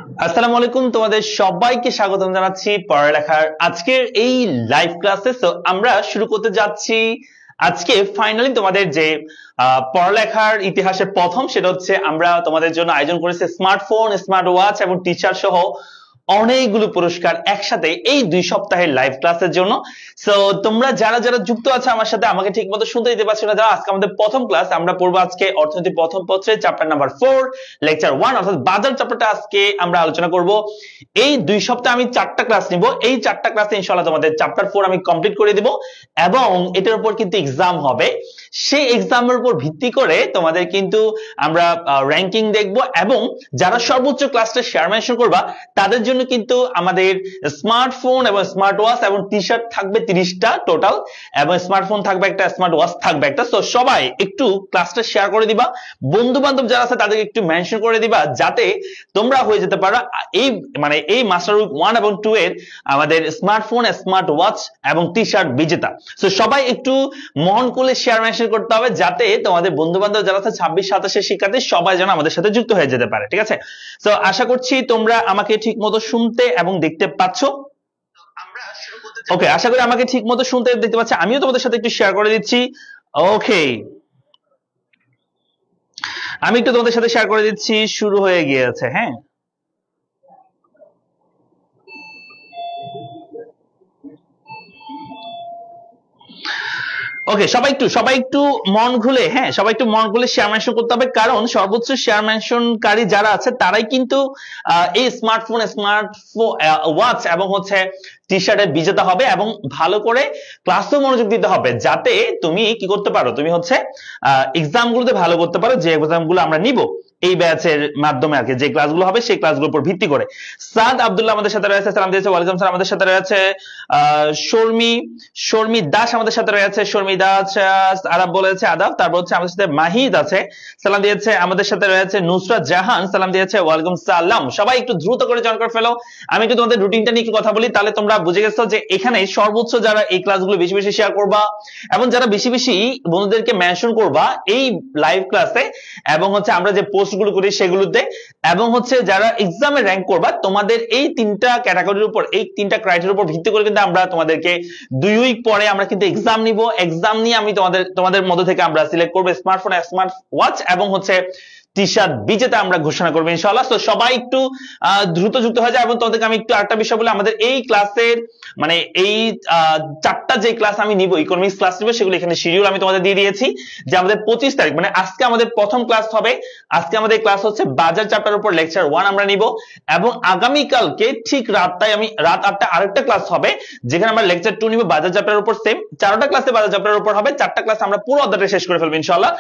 আসসালামু আলাইকুম, তোমাদের সবাইকে স্বাগতম জানাচ্ছি পড়ালেখার আজকের এই লাইভ ক্লাসে। তো আমরা শুরু করতে যাচ্ছি আজকে ফাইনালি তোমাদের যে পড়ালেখার ইতিহাসের প্রথম, সেটা হচ্ছে আমরা তোমাদের জন্য আয়োজন করেছি স্মার্টফোন, স্মার্ট ওয়াচ এবং টিচার সহ অনেকগুলো পুরস্কার একসাথে এই 2 সপ্তাহের লাইভ ক্লাসের জন্য। সো তোমরা যারা যারা যুক্ত আছে আমার সাথে, আমাকে ঠিক মতো শুনতে দিতে পারছো না যারা, আজকে আমাদের প্রথম ক্লাস আমরা পড়বো আজকে অর্থনীতি প্রথম পত্রের চ্যাপ্টার নাম্বার 4 লেকচার 1 অর্থাৎ বাজার চ্যাপ্টারটা আজকে আমরা আলোচনা করব। এই 2 সপ্তাহে আমি 4টা ক্লাস নিব, এই 4টা ক্লাসে ইনশাআল্লাহ তোমাদের চ্যাপ্টার 4 আমি কমপ্লিট করে দিব এবং এটার উপর কিন্তু এক্সাম হবে। সেই এক্সামের উপর ভিত্তি করে তোমাদের কিন্তু আমরা র‍্যাঙ্কিং দেখব এবং যারা সর্বোচ্চ ক্লাসটা শেয়ার মেনশন করবা তাদের জন্য কিন্তু আমাদের স্মার্টফোন এবং স্মার্ট ওয়াচ এবং টি-শার্ট থাকবে 30টা টোটাল, এবং স্মার্টফোন থাকবে একটা, স্মার্ট ওয়াচ থাকবে একটা। সো সবাই একটু ক্লাসটা শেয়ার করে দিবা, বন্ধু বান্ধব যারা আছে তাদেরকে একটু মেনশন করে দিবা যাতে তোমরা হয়ে যেতে পারো এই মাস্টার উইক 1 এবং 2 এর আমাদের স্মার্টফোন, স্মার্ট ওয়াচ এবং টি-শার্ট বিজেতা। সো সবাই একটু মন খুলে শেয়ার মেনশন করতে হবে যাতে তোমাদের বন্ধু বান্ধব যারা আছে 26-27 এর শিক্ষার্থী সবাই যেন আমাদের সাথে যুক্ত হয়ে যেতে পারে, ঠিক আছে? সো আশা করছি তোমরা আমাকে ঠিক মতো শুনতে এবং দেখতে পাচ্ছ। ওকে, আশা করি আমাকে ঠিক মতো শুনতে দেখতে পাচ্ছ। আমিও তোমাদের সাথে একটু শেয়ার করে দিচ্ছি। ওকে, আমি একটু তোমাদের সাথে শেয়ার করে দিচ্ছি। শুরু হয়ে গিয়েছে। হ্যাঁ, ওকে, সবাই একটু মন খুলে, হ্যাঁ সবাই একটু মন খুলে শেয়ার মেনশন করতে হবে, কারণ সর্বোচ্চ শেয়ার মেনশনকারী যারা আছে তারাই কিন্তু এই স্মার্টফোন, স্মার্ট ওয়াচ এবং হচ্ছে টি-শার্টের বিজেতা হবে। এবং ভালো করে ক্লাসেও মনোযোগ দিতে হবে যাতে তুমি কি করতে পারো, তুমি হচ্ছে এক্সাম গুলোতে ভালো করতে পারো, যে এক্সাম গুলো আমরা নিব এই ব্যাচের মাধ্যমে আর কি, যে ক্লাসগুলো হবে সেই ক্লাসগুলোর উপর ভিত্তি করে। সাদ আব্দুল্লাহ আমাদের সাথে রয়েছে, সালাম দিয়েছে। ওয়ালাইকুম সালাম। আমাদের সাথে রয়েছে শর্মি দাস, আমাদের সাথে রয়েছে শর্মি দাস। আরব বলেছে আদাব। তারপর হচ্ছে আমাদের সাথে মাহিদ আছে, সালাম দিয়েছে। আমাদের সাথে রয়েছে নুসরাত জাহান, সালাম দিয়েছে। ওয়ালাইকুম সালাম। সবাই একটু দ্রুত করে জয়েন করে ফেলো। আমি একটু তোমাদের রুটিনটা নিয়ে একটু কথা বলি, তাহলে তোমরা বুঝে গেছো যে এখানে সর্বোচ্চ যারা এই ক্লাসগুলো বেশি বেশি শেয়ার করবা এবং যারা বেশি বেশি বন্ধুদেরকে মেনশন করবা এই লাইভ ক্লাসে, এবং হচ্ছে আমরা যে পোস্টগুলো করি সেগুলোতে, এবং হচ্ছে যারা এক্সামে র‍্যাঙ্ক করবা, তোমাদের এই 3টা ক্যাটাগরির উপর, এই 3টা ক্রাইটেরিয়ার উপর ভিত্তি করে কিন্তু আমরা তোমাদেরকে 2 উইক পরে আমরা কিন্তু এক্সাম নিব। এক্সাম নিয়ে আমি তোমাদের মধ্য থেকে আমরা সিলেক্ট করব স্মার্টফোন, স্মার্ট ওয়াচ এবং হচ্ছে টি-শার্ট বিজেতা আমরা ঘোষণা করবো ইনশাআল্লাহ। তো সবাই একটু দ্রুত যুক্ত হয়ে যায়। এবং তোমাদেরকে আমি একটু আরেকটা বিষয় বলি, আমাদের এই ক্লাসের এই 4টা যে ক্লাস আমি নিব, ইকোনমিক্স ক্লাস নিব, সেগুলো এখানে শিডিউল আমি তোমাদের দিয়ে দিয়েছি যে আমাদের 25 তারিখ আজকে আমাদের প্রথম ক্লাস হবে। আজকে আমাদের ক্লাস হচ্ছে বাজার চ্যাপ্টারের উপর লেকচার 1 আমরা নিব, এবং আগামী কালকে ঠিক রাত 8টা আরেকটা ক্লাস হবে যেখানে আমরা লেকচার 2 নিব বাজার চ্যাপ্টারের উপর। সেম 4টা ক্লাসে বাজার চ্যাপ্টারের উপর হবে, 4টা ক্লাস আমরা পুরো অধ্যায়টা শেষ করে ফেলবো ইনশাআল্লাহ।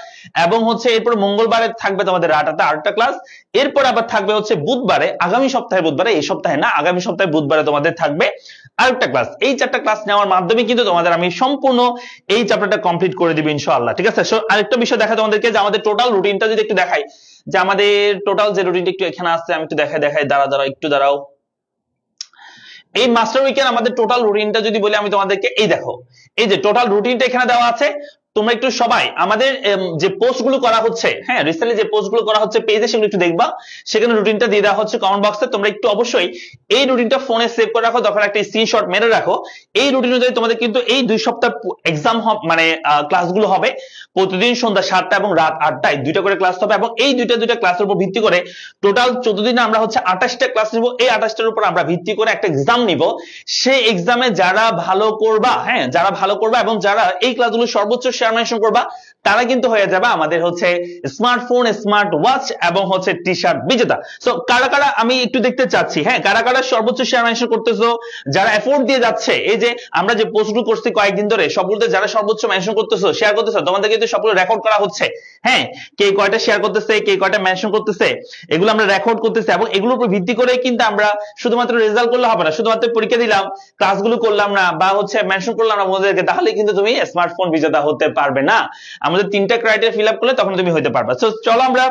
এবং হচ্ছে এরপর মঙ্গলবারে থাকবে তোমাদের রাত 8টা আরেকটা ক্লাস। এরপর আবার থাকবে হচ্ছে বুধবারে, আগামী সপ্তাহে বুধবারে, এই সপ্তাহে না, আগামী সপ্তাহে বুধবারে তোমাদের থাকবে আরেকটা ক্লাস। এই 4টা ক্লাস নেওয়ার মাধ্যমে কিন্তু তোমাদের আমি সম্পূর্ণ এই চ্যাপ্টারটা কমপ্লিট করে দিব ইনশাআল্লাহ, ঠিক আছে? সো আরেকটা বিষয় দেখা তোমাদেরকে, যে আমাদের টোটাল রুটিনটা যদি একটু দেখাই, যে আমাদের টোটাল যে রুটিনটা একটু এখানে আছে, আমি একটু দেখাই একটু দাঁড়াও। এই মাস্টার উইকের আমাদের টোটাল রুটিনটা যদি বলি আমি তোমাদেরকে, এই দেখো, এই যে টোটাল রুটিনটা এখানে দেওয়া আছে। তোমরা একটু সবাই আমাদের যে পোস্টগুলো করা হচ্ছে, হ্যাঁ রিসেন্টলি যে পোস্টগুলো করা হচ্ছে পেজে, সেগুলো একটু দেখবা। সেখানে রুটিনটা দিয়ে দেওয়া হচ্ছে কমেন্ট বক্সে। তোমরা একটু অবশ্যই এই রুটিনটা ফোনে সেভ করে রাখো, তখন একটা স্ক্রিনশট মেরে রাখো। এই রুটিন অনুযায়ী তোমাদের কিন্তু এই 2 সপ্তাহ এক্সাম ক্লাসগুলো হবে প্রতিদিন সন্ধ্যা 7টা এবং রাত 8টায় 2টা করে ক্লাস হবে। এবং এই দুইটা ক্লাসের উপর ভিত্তি করে টোটাল 14 দিনে আমরা হচ্ছে 28টা ক্লাস নিব। এই 28টার উপর আমরা ভিত্তি করে একটা এক্সাম নিব। সেই এক্সামে যারা ভালো করবা, হ্যাঁ যারা ভালো করবা এবং যারা এই ক্লাসগুলো সর্বোচ্চ শেয়ার মেনশন করবা, তারা কিন্তু হয়ে যাবে আমাদের হচ্ছে স্মার্টফোন, স্মার্ট ওয়াচ এবং হচ্ছে টি-শার্ট বিজেতা। সো কারা কারা আমি একটু দেখতে চাচ্ছি, হ্যাঁ কারা কারা সর্বোচ্চ শেয়ার মেনশন করতেছো, যারা এফোর্ট দিয়ে যাচ্ছে। এই যে আমরা যে পোস্টগুলো করছি কয়েকদিন ধরে, সবগুলোতে যারা সর্বোচ্চ মেনশন করতেছো, শেয়ার করতেছো, তোমাদের কিন্তু সবগুলো রেকর্ড করা হচ্ছে। হ্যাঁ, কে কয়টা শেয়ার করতেছে, কে কয়টা মেনশন করতেছে, এগুলো আমরা রেকর্ড করতেছি। এবং এগুলোর উপর ভিত্তি করে কিন্তু আমরা শুধুমাত্র রেজাল্ট করলে হবে না, শুধুমাত্র পরীক্ষা দিলাম, ক্লাসগুলো করলাম না, বা হচ্ছে মেনশন করলাম না বন্ধুদেরকে, তাহলে কিন্তু তুমি স্মার্টফোন বিজেতা হতে পারবে না। আমাদের 3টা ক্রাইটেরিয়া ফিল আপ করলে তখন তুমি হইতে পারবা। সো চলো আমরা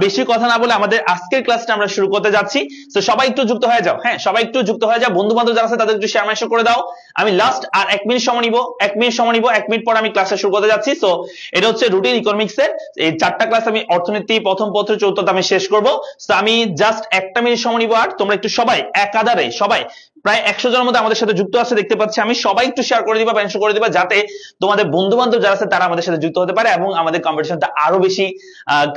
বেশি কথা না বলে আমাদের আজকের ক্লাসটা আমরা শুরু করতে যাচ্ছি। সো সবাই একটু যুক্ত হয়ে যাও, হ্যাঁ সবাই একটু যুক্ত হয়ে যাও, বন্ধু বান্ধব যারা আছে তাদের একটু শেয়ার মেনশন করে দাও। আমি লাস্ট আর 1 মিনিট সময় নিব, 1 মিনিট সময় নিব, 1 মিনিট পর আমি ক্লাসটা শুরু করতে যাচ্ছি। সো এটা হচ্ছে রুটিন ইকোনমিক্স এর এই 4টা ক্লাস আমি অর্থনীতি প্রথম পত্র চতুর্থ আমি শেষ করব। সো আমি জাস্ট 1টা মিনিট সময় নিব, আর তোমরা একটু সবাই একাধারে সবাই প্রায় 100 জনের মধ্যে আমাদের সাথে যুক্ত আছে দেখতে পাচ্ছি আমি, সবাই একটু শেয়ার করে দিবা, মেনশন করে দিবা, যাতে তোমাদের বন্ধু বান্ধব যারা আছে তারা আমাদের সাথে যুক্ত হতে পারে এবং আমাদের কম্পিটিশনটা আরো বেশি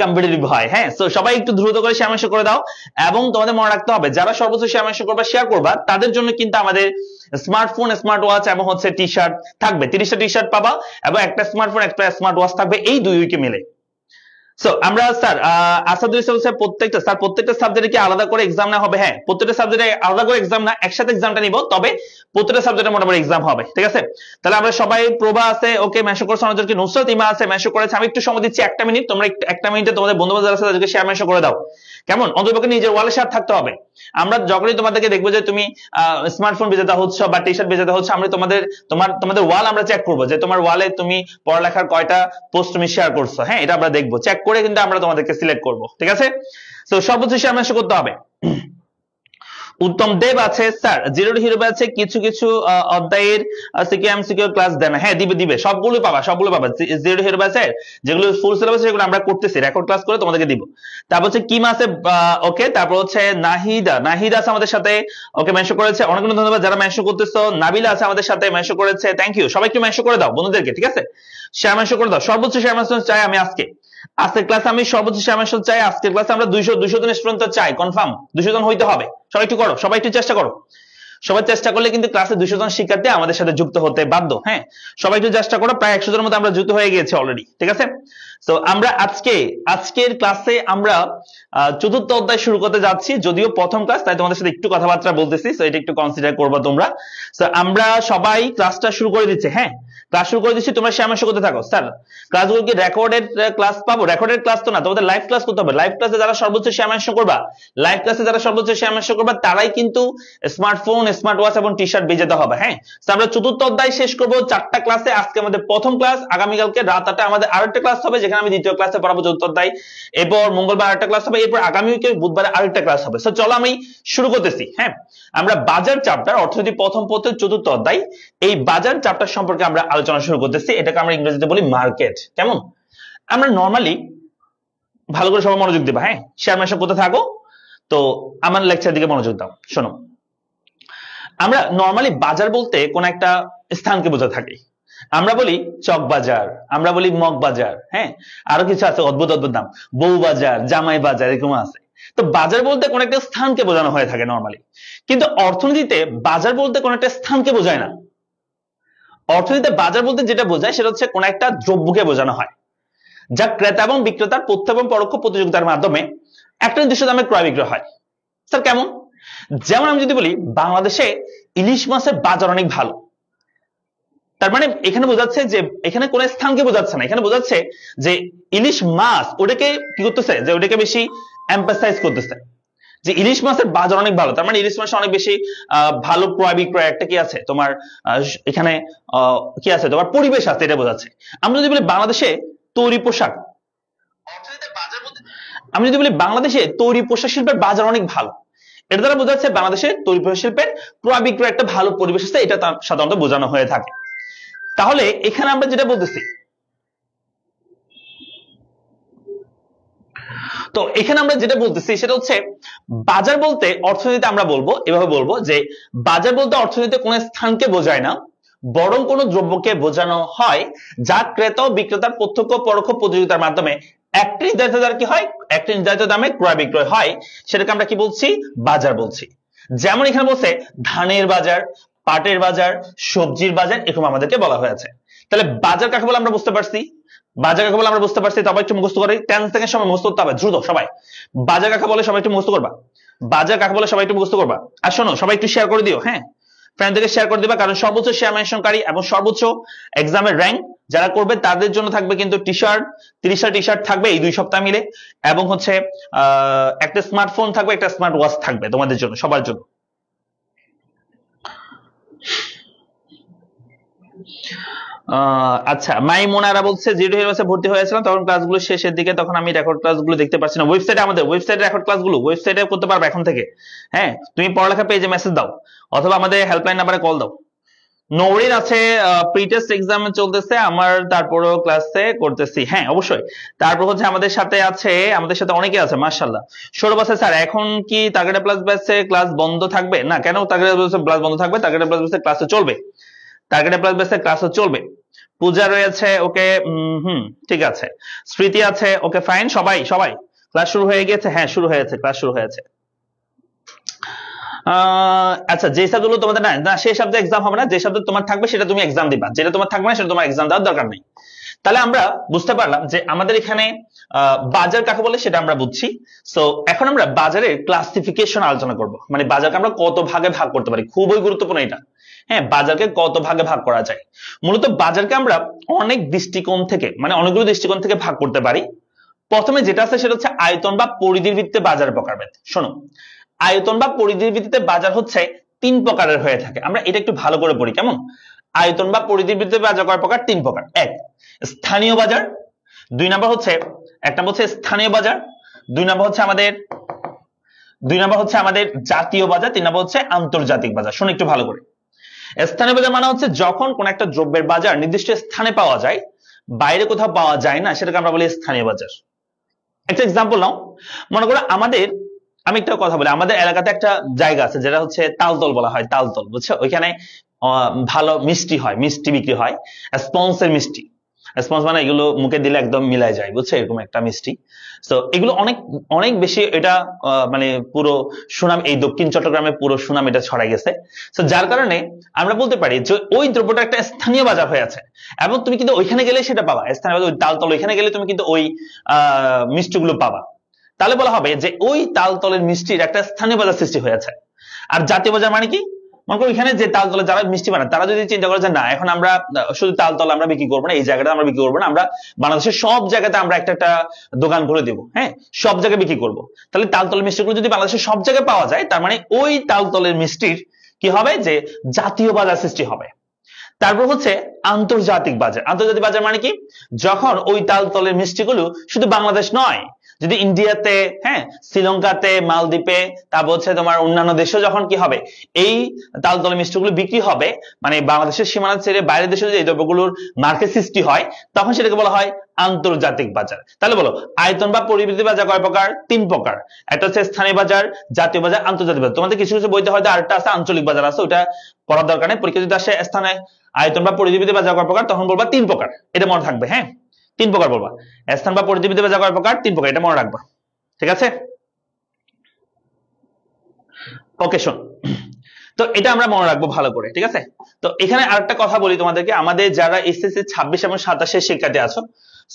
কম্পিটিটিভ হয়। হ্যাঁ সো সবাই একটু দ্রুত করে শেয়ার মেনশন করে দাও। এবং তোমাদের মনে রাখতে হবে যারা সর্বোচ্চ শেয়ার মেনশন করবা শেয়ার করবা তাদের জন্য কিন্তু আমাদের স্মার্টফোন, স্মার্ট ওয়াচ এবং হচ্ছে টি শার্ট থাকবে, 30টা টি শার্ট পাবা এবং একটা স্মার্টফোন একটা স্মার্ট ওয়াচ থাকবে এই 2 উইকে মিলে। সো আমরা স্যার আসাদুল ইসলাম স্যার প্রত্যেকটা সাবজেক্টে কি আলাদা করে এক্সাম না হবে? হ্যাঁ প্রত্যেকটা সাবজেক্টে আলাদা করে এক্সাম না, একসাথে এক্সামটা নিব, তবে প্রত্যেকটা সাবজেক্টে মোটামুটি এক্সাম হবে, ঠিক আছে? তাহলে আমরা সবাই, প্রভা আছে ওকে মেনশন করছে, অনেকজনকে নুসরাত ইমা আছে মেনশন করেছে। আমি একটু সময় দিচ্ছি 1টা মিনিট, তোমরা 1টা মিনিটে তোমাদের বন্ধু বান্ধব আছে তাদেরকে শেয়ার মেনশন করে দাও, কেমন? অন্ততপক্ষে নিজের ওয়ালে শেয়ার থাকতে হবে। আমরা যখনই তোমাদেরকে দেখবো যে তুমি স্মার্টফোন বেচাতে হচ্ছ বা টি শার্ট বেচাতে হচ্ছে, আমরা তোমাদের ওয়াল আমরা চেক করবো যে তোমার ওয়ালে তুমি পড়ালেখার কয়টা পোস্ট তুমি শেয়ার করছো, হ্যাঁ এটা আমরা দেখবো, চেক করে কিন্তু আমরা তোমাদেরকে সিলেক্ট করবো, ঠিক আছে? তো সর্বোচ্চ শেয়ার মেনশন করতে হবে। উত্তম দেব আছে স্যার, জিরো টু হিরো আছে কিছু কিছু অধ্যায়ের সিকিউ ক্লাস দেন, হ্যাঁ দিবে সবগুলো পাবা জিরো টু হিরো আছে যেগুলো ফুল সিলেবাস সেগুলো আমরা করতেছি, রেকর্ড ক্লাস করে তোমাদেরকে দিব। তারপর হচ্ছে কিম আছে ওকে, তারপর হচ্ছে নাহিদা আছে আমাদের সাথে ওকে মেনশন করেছে, অনেক অনেক ধন্যবাদ যারা মেনশন করতেছো। নাবিলা আছে আমাদের সাথে মেনশন করেছে, থ্যাংক ইউ। সবাই একটু মেনশন করে দাও বন্ধুদেরকে, ঠিক আছে? শেয়ার মেনশন করে দাও, সর্বোচ্চ শেয়ার মেনশন চাই আমি আজকের ক্লাসে, আমি সর্বোচ্চ শেয়ার মেনশন চাই আজকের ক্লাসে। আমরা 200 জন স্টুডেন্ট চাই, কনফার্ম 200 জন হইতে হবে। সবাই একটু করো, সবাই একটু চেষ্টা করো। সবাই চেষ্টা করলে কিন্তু ক্লাসে 200 জন শিক্ষার্থী আমাদের সাথে যুক্ত হতে বাধ্য। হ্যাঁ সবাই একটু চেষ্টা করো, প্রায় 100 জনের মধ্যে আমরা যুক্ত হয়ে গিয়েছি অলরেডি, ঠিক আছে? তো আমরা আজকের ক্লাসে আমরা 4র্থ অধ্যায় শুরু করতে যাচ্ছি, যদিও প্রথম ক্লাস তাই তোমাদের সাথে একটু কথাবার্তা বলতেছি, তো এটা একটু কনসিডার করবা তোমরা। তো আমরা সবাই ক্লাসটা শুরু করে দিচ্ছি, হ্যাঁ ক্লাস শুরু করে দিচ্ছি, তোমরা শেয়ার মেনশন করতে থাকো। স্যার ক্লাসগুলো কি রেকর্ডেড ক্লাস পাবো? রেকর্ডেড ক্লাস তো না, তোমাদের লাইভ ক্লাস করতে হবে। লাইভ ক্লাসে যারা সর্বোচ্চ শেয়ার মেনশন করবা, তারাই কিন্তু স্মার্টফোন, স্মার্ট ওয়াচ এবং টি শার্ট বেচতে হবে। হ্যাঁ তো আমরা 4র্থ অধ্যায় শেষ করব 4টা ক্লাসে। আজকে আমাদের প্রথম ক্লাস, আগামীকালকে রাত 8টায় আমাদের আরেকটা ক্লাস হবে যেখানে আমি দ্বিতীয় ক্লাসে পড়াবো 4র্থ অধ্যায়। এরপর মঙ্গলবার আরেকটা ক্লাস হবে, এরপর আগামী উইকে বুধবারে আরেকটা ক্লাস হবে। সো চলো আমি শুরু করতেছি। হ্যাঁ আমরা বাজার চ্যাপ্টার, অর্থনীতি প্রথম পত্রের 4র্থ অধ্যায়, এই বাজার চ্যাপ্টার সম্পর্কে আমরা আলোচনা শুরু করতেছি। এটাকে আমরা ইংরেজিতে বলি মার্কেট, কেমন? আমরা নরমালি ভালো করে সবাই মনোযোগ দিবা, হ্যাঁ শেয়ার মেনশন করতে থাকো। তো আমার লেকচার দিকে মনোযোগ দাও, শোনো। আমরা নরমালি বাজার বলতে কোন একটা স্থানকে বোঝা থাকি, আমরা বলি চক বাজার, আমরা বলি মগ বাজার, হ্যাঁ আরো কিছু আছে অদ্ভুত নাম, বউ বাজার, জামাই বাজার, এরকম আছে। তো বাজার বলতে কোন একটা স্থানকে বোঝানো হয়ে থাকে নরমালি, কিন্তু অর্থনীতিতে বাজার বলতে কোন একটা স্থানকে বোঝায় না। অর্থনীতিতে বাজার বলতে যেটা বোঝায় সেটা হচ্ছে কোন একটা দ্রব্যকে বোঝানো হয়, যা ক্রেতা এবং বিক্রেতার প্রত্যক্ষ এবং পরোক্ষ প্রতিযোগিতার মাধ্যমে একটা নির্দিষ্ট দামে ক্রয় বিক্রয় হয়। স্যার কেমন? যেমন আমি যদি বলি বাংলাদেশে ইলিশ মাছের বাজার অনেক ভালো, তার মানে এখানে বোঝাচ্ছে যে এখানে কোন স্থানকে বোঝাচ্ছে না, এখানে বোঝাচ্ছে যে ইলিশ মাছ ওটাকে কি করতেছে, যে ওটাকে বেশি এমফাসাইজ করতেছে যে ইলিশ মাছের বাজার অনেক ভালো, তার মানে ইলিশ মাছ অনেক বেশি ভালো ক্রয় বিক্রয় একটা কি আছে তোমার এখানে কি আছে তোমার পরিবেশ আছে, এটা বোঝাচ্ছে। আমরা যদি বলি বাংলাদেশে তৈরি পোশাক, আমি যদি বলি বাংলাদেশে তৈরি পোশাক শিল্পের বাজার অনেক ভালো, এটা দ্বারা বোঝাচ্ছে বাংলাদেশের তৈরি পোশাক শিল্পের ক্রয় বিক্রয় একটা ভালো পরিবেশ আছে, এটা সাধারণত বোঝানো হয়ে থাকে। তাহলে এখানে আমরা যেটা বলতেছি, তো এখানে আমরা যেটা বলতেছি সেটা হচ্ছে বাজার বলতে অর্থনীতিতে আমরা বলবো এভাবে বলবো যে বাজার বলতে অর্থনীতিতে কোন স্থানকে বোঝায় না, বরং কোন দ্রব্যকে বোঝানো হয় যা ক্রেতা ও বিক্রেতার প্রত্যক্ষ পরোক্ষ প্রতিযোগিতার মাধ্যমে একটি নির্ধারিত দামে কি হয়, একটি নির্ধারিত দামে ক্রয় বিক্রয় হয়, সেটাকে আমরা কি বলছি, বাজার বলছি। যেমন এখানে বলছে ধানের বাজার, পাটের বাজার, সবজির বাজার, এরকম আমাদেরকে বলা হয়েছে। তাহলে বাজার কাকে বলে আমরা বুঝতে পারছি, তবে একটু মুখস্থ করে 10 সেকেন্ড সময় মুখস্থ করতে হবে দ্রুত সবাই। বাজার কাকে বলে সবাই একটু মুখস্থ করবা, আর শোনো সবাই একটু শেয়ার করে দিও, হ্যাঁ ফ্রেন্ডদেরকে শেয়ার করে দিবা, কারণ সর্বোচ্চ শেয়ার মেনশনকারী এবং সর্বোচ্চ এক্সামের র্যাঙ্ক যারা করবে তাদের জন্য থাকবে কিন্তু টি শার্ট, 30টা টি শার্ট থাকবে এই 2 সপ্তাহ মিলে, এবং হচ্ছে একটা স্মার্টফোন থাকবে, একটা স্মার্ট ওয়াচ থাকবে তোমাদের জন্য, সবার জন্য। আচ্ছা, মাইমুনারা বলছে জিরো হিরোসে ভর্তি হয়েছিলাম তখন ক্লাসগুলো শেষের দিকে, তখন আমি রেকর্ড ক্লাসগুলো দেখতে পাচ্ছি না। ওয়েবসাইটে, আমাদের ওয়েবসাইটে রেকর্ড ক্লাসগুলো ওয়েবসাইটে করতে পারবে এখন থেকে। হ্যাঁ, তুমি পড়ালেখা পেজে মেসেজ দাও অথবা আমাদের হেল্পলাইন নাম্বারে কল দাও। নৌরিন আছে প্রি টেস্ট এক্সাম চলতেছে আমার, তারপরও ক্লাসে করতেছি। হ্যাঁ অবশ্যই। তারপর হচ্ছে আমাদের সাথে অনেকে আছে মাশাআল্লাহ। সৌরভ আছে স্যার এখন কি টার্গেট প্লাস ব্যাচে ক্লাস বন্ধ থাকবে? না, কেন টার্গেট প্লাস ক্লাস বন্ধ থাকবে? টার্গেট প্লাস ব্যাচে ক্লাসে চলবে, টার্গেট প্লাস ব্যাচে ক্লাসে চলবে। পূজা রয়েছে, ওকে, ঠিক আছে। স্মৃতি আছে, ওকে ফাইন। সবাই ক্লাস শুরু হয়ে গেছে? হ্যাঁ শুরু হয়েছে, ক্লাস শুরু হয়েছে। আচ্ছা, যে সাবজেক্টগুলো তোমাদের না সেই সাবজেক্ট এক্সাম হবে না, যে সাবজেক্ট তোমার থাকবে সেটা তুমি এক্সাম দিবা, যেটা তোমার থাকবে না সেটা তোমার এক্সাম দেওয়ার দরকার নেই। তাহলে আমরা বুঝতে পারলাম যে আমাদের এখানে বাজার কাকে বলে সেটা আমরা বুঝছি। সো এখন আমরা বাজারের ক্লাসিফিকেশন আলোচনা করব, মানে বাজারকে আমরা কত ভাগে ভাগ করতে পারি। খুবই গুরুত্বপূর্ণ এটা। হ্যাঁ, বাজারকে কত ভাগে ভাগ করা যায়। মূলত বাজারকে আমরা অনেক দৃষ্টিকোণ থেকে, মানে অনেকগুলো দৃষ্টিকোণ থেকে ভাগ করতে পারি। প্রথমে যেটা আছে সেটা হচ্ছে আয়তন বা পরিধির ভিত্তিতে বাজার প্রকারভেদ। শোনো, আয়তন বা পরিধির ভিত্তিতে বাজার হচ্ছে 3 প্রকারের হয়ে থাকে। আমরা এটা একটু ভালো করে পড়ি কেমন। আয়তন বা পরিধির ভিত্তিতে বাজার কয় প্রকার? 3 প্রকার। এক, স্থানীয় বাজার। এক নম্বর হচ্ছে স্থানীয় বাজার। দুই নম্বর হচ্ছে আমাদের জাতীয় বাজার। 3 নম্বর হচ্ছে আন্তর্জাতিক বাজার। শোনো একটু ভালো করে। স্থানীয় বাজার মানে হচ্ছে যখন কোন একটা দ্রব্যের বাজার নির্দিষ্ট স্থানে পাওয়া যায়, বাইরে কোথাও পাওয়া যায় না, সেটাকে আমরা বলি স্থানীয় বাজার। একটা এক্সাম্পল নাও। মনে করো আমি একটা কথা বলি, আমাদের এলাকাতে একটা জায়গা আছে যেটা হচ্ছে তালতল বলা হয়, তালতল, বুঝছো? ওইখানে ভালো মিষ্টি হয়, মিষ্টি বিক্রি হয়, স্পঞ্জের মিষ্টি। স্পঞ্জ মানে এগুলো মুখে দিলে একদম মিলাই যায়, বুঝছো? এরকম একটা মিষ্টি। তো এগুলো অনেক অনেক বেশি, এটা মানে পুরো সুনাম, এই দক্ষিণ চট্টগ্রামে পুরো সুনাম এটা ছড়াই গেছে। তো যার কারণে আমরা বলতে পারি যে ওই দ্রব্যটা একটা স্থানীয় বাজার হয়ে আছে, এবং তুমি কিন্তু ওইখানে গেলে সেটা পাবা। স্থানীয় বাজার, ওই তালতল, ওইখানে গেলে তুমি কিন্তু ওই মিষ্টিগুলো পাবা। তাহলে বলা হবে যে ওই তালতলের মিষ্টির একটা স্থানীয় বাজার সৃষ্টি হয়েছে। আর জাতীয় বাজার মানে কি? মনে করো এখানে যে তালতলে যারা মিষ্টি বানায় তারা যদি চিন্তা করে যে না, এখন আমরা শুধু তালতল আমরা বিক্রি করবো না, এই জায়গাটা আমরা বিক্রি করবো না, আমরা বাংলাদেশের সব জায়গাতে আমরা একটা একটা দোকান খুলে দিব, হ্যাঁ, সব জায়গায় বিক্রি করবো। তাহলে তালতলের মিষ্টিগুলো যদি বাংলাদেশের সব জায়গায় পাওয়া যায়, তার মানে ওই তালতলের মিষ্টির কি হবে? যে জাতীয় বাজার সৃষ্টি হবে। তারপর হচ্ছে আন্তর্জাতিক বাজার। আন্তর্জাতিক বাজার মানে কি? যখন ওই তালতলের মিষ্টিগুলো শুধু বাংলাদেশ নয়, যদি ইন্ডিয়াতে, হ্যাঁ, শ্রীলঙ্কাতে, মালদ্বীপে, তারপর হচ্ছে তোমার অন্যান্য দেশেও যখন কি হবে, এই তালতলের মিষ্টিগুলো বিক্রি হবে, মানে বাংলাদেশের সীমানা ছেড়ে বাইরের দেশে যদি এই দ্রব্যগুলোর মার্কেট সৃষ্টি হয়, তখন সেটাকে বলা হয় আন্তর্জাতিক বাজার। তাহলে বলো, আয়তন বা পরিবৃদ্ধি বাজার কয় প্রকার? 3 প্রকার। একটা হচ্ছে স্থানীয় বাজার, জাতীয় বাজার, আন্তর্জাতিক বাজার। তোমাদের কিছু কিছু বইতে হয়তো আরেকটা আছে আঞ্চলিক বাজার আছে, ওটা পড়ার দরকার নেই। পরীক্ষা যদি আসে স্থানে আয়তন বা পরিবৃদ্ধি বাজার কয় প্রকার, তখন বলবা 3 প্রকার। এটা মনে থাকবে, হ্যাঁ, 3 প্রকার বলবা। স্থান বা পরিবৃদ্ধি বাজার কয় প্রকার? 3 প্রকার, এটা মনে রাখবা, ঠিক আছে? ওকে, শোন, তো এটা আমরা মনে রাখবো ভালো করে, ঠিক আছে? তো এখানে আরেকটা কথা বলি তোমাদেরকে, আমাদের যারা এসএসসি 26 এবং 27 শিক্ষার্থী আছো,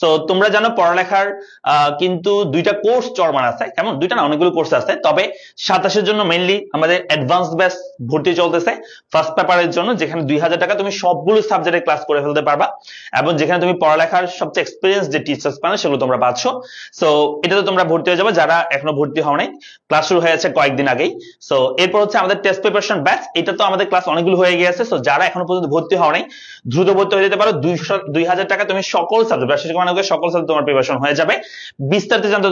তো তোমরা জানো পড়ালেখার কিন্তু 2টা কোর্স চলমান আছে। কেমন? 2টা না, অনেকগুলো কোর্স আছে। তবে 27 জন্য মেইনলি আমাদের অ্যাডভান্স ব্যাচ ভর্তি চলতেছে ফার্স্ট পেপারের জন্য, যেখানে 2000 টাকা তুমি সবগুলো সাবজেক্টে ক্লাস করে ফেলতে পারবা, এবং যেখানে তুমি পড়ালেখার সবচেয়ে এক্সপিরিয়েন্স যে টিচার্স পাবে সেগুলো তোমরা পাচ্ছ। সো এটাতে তোমরা ভর্তি হয়ে যাবে যারা এখনো ভর্তি হও নাই। ক্লাস শুরু হয়েছে কয়েকদিন আগেই। সো এরপর হচ্ছে আমাদের টেস্ট প্রিপারেশন ব্যাচ, এটা তো আমাদের ক্লাস অনেকগুলো হয়ে গিয়েছে। সো যারা এখনো পর্যন্ত ভর্তি হও নাই, দ্রুত ভর্তি হয়ে যেতে পারো। 2000 টাকা তুমি সকল সাবজেক্ট, সকল সাবজেক্ট তোমার প্রিপারেশন হয়ে যাবে। বিস্তারিত জানতে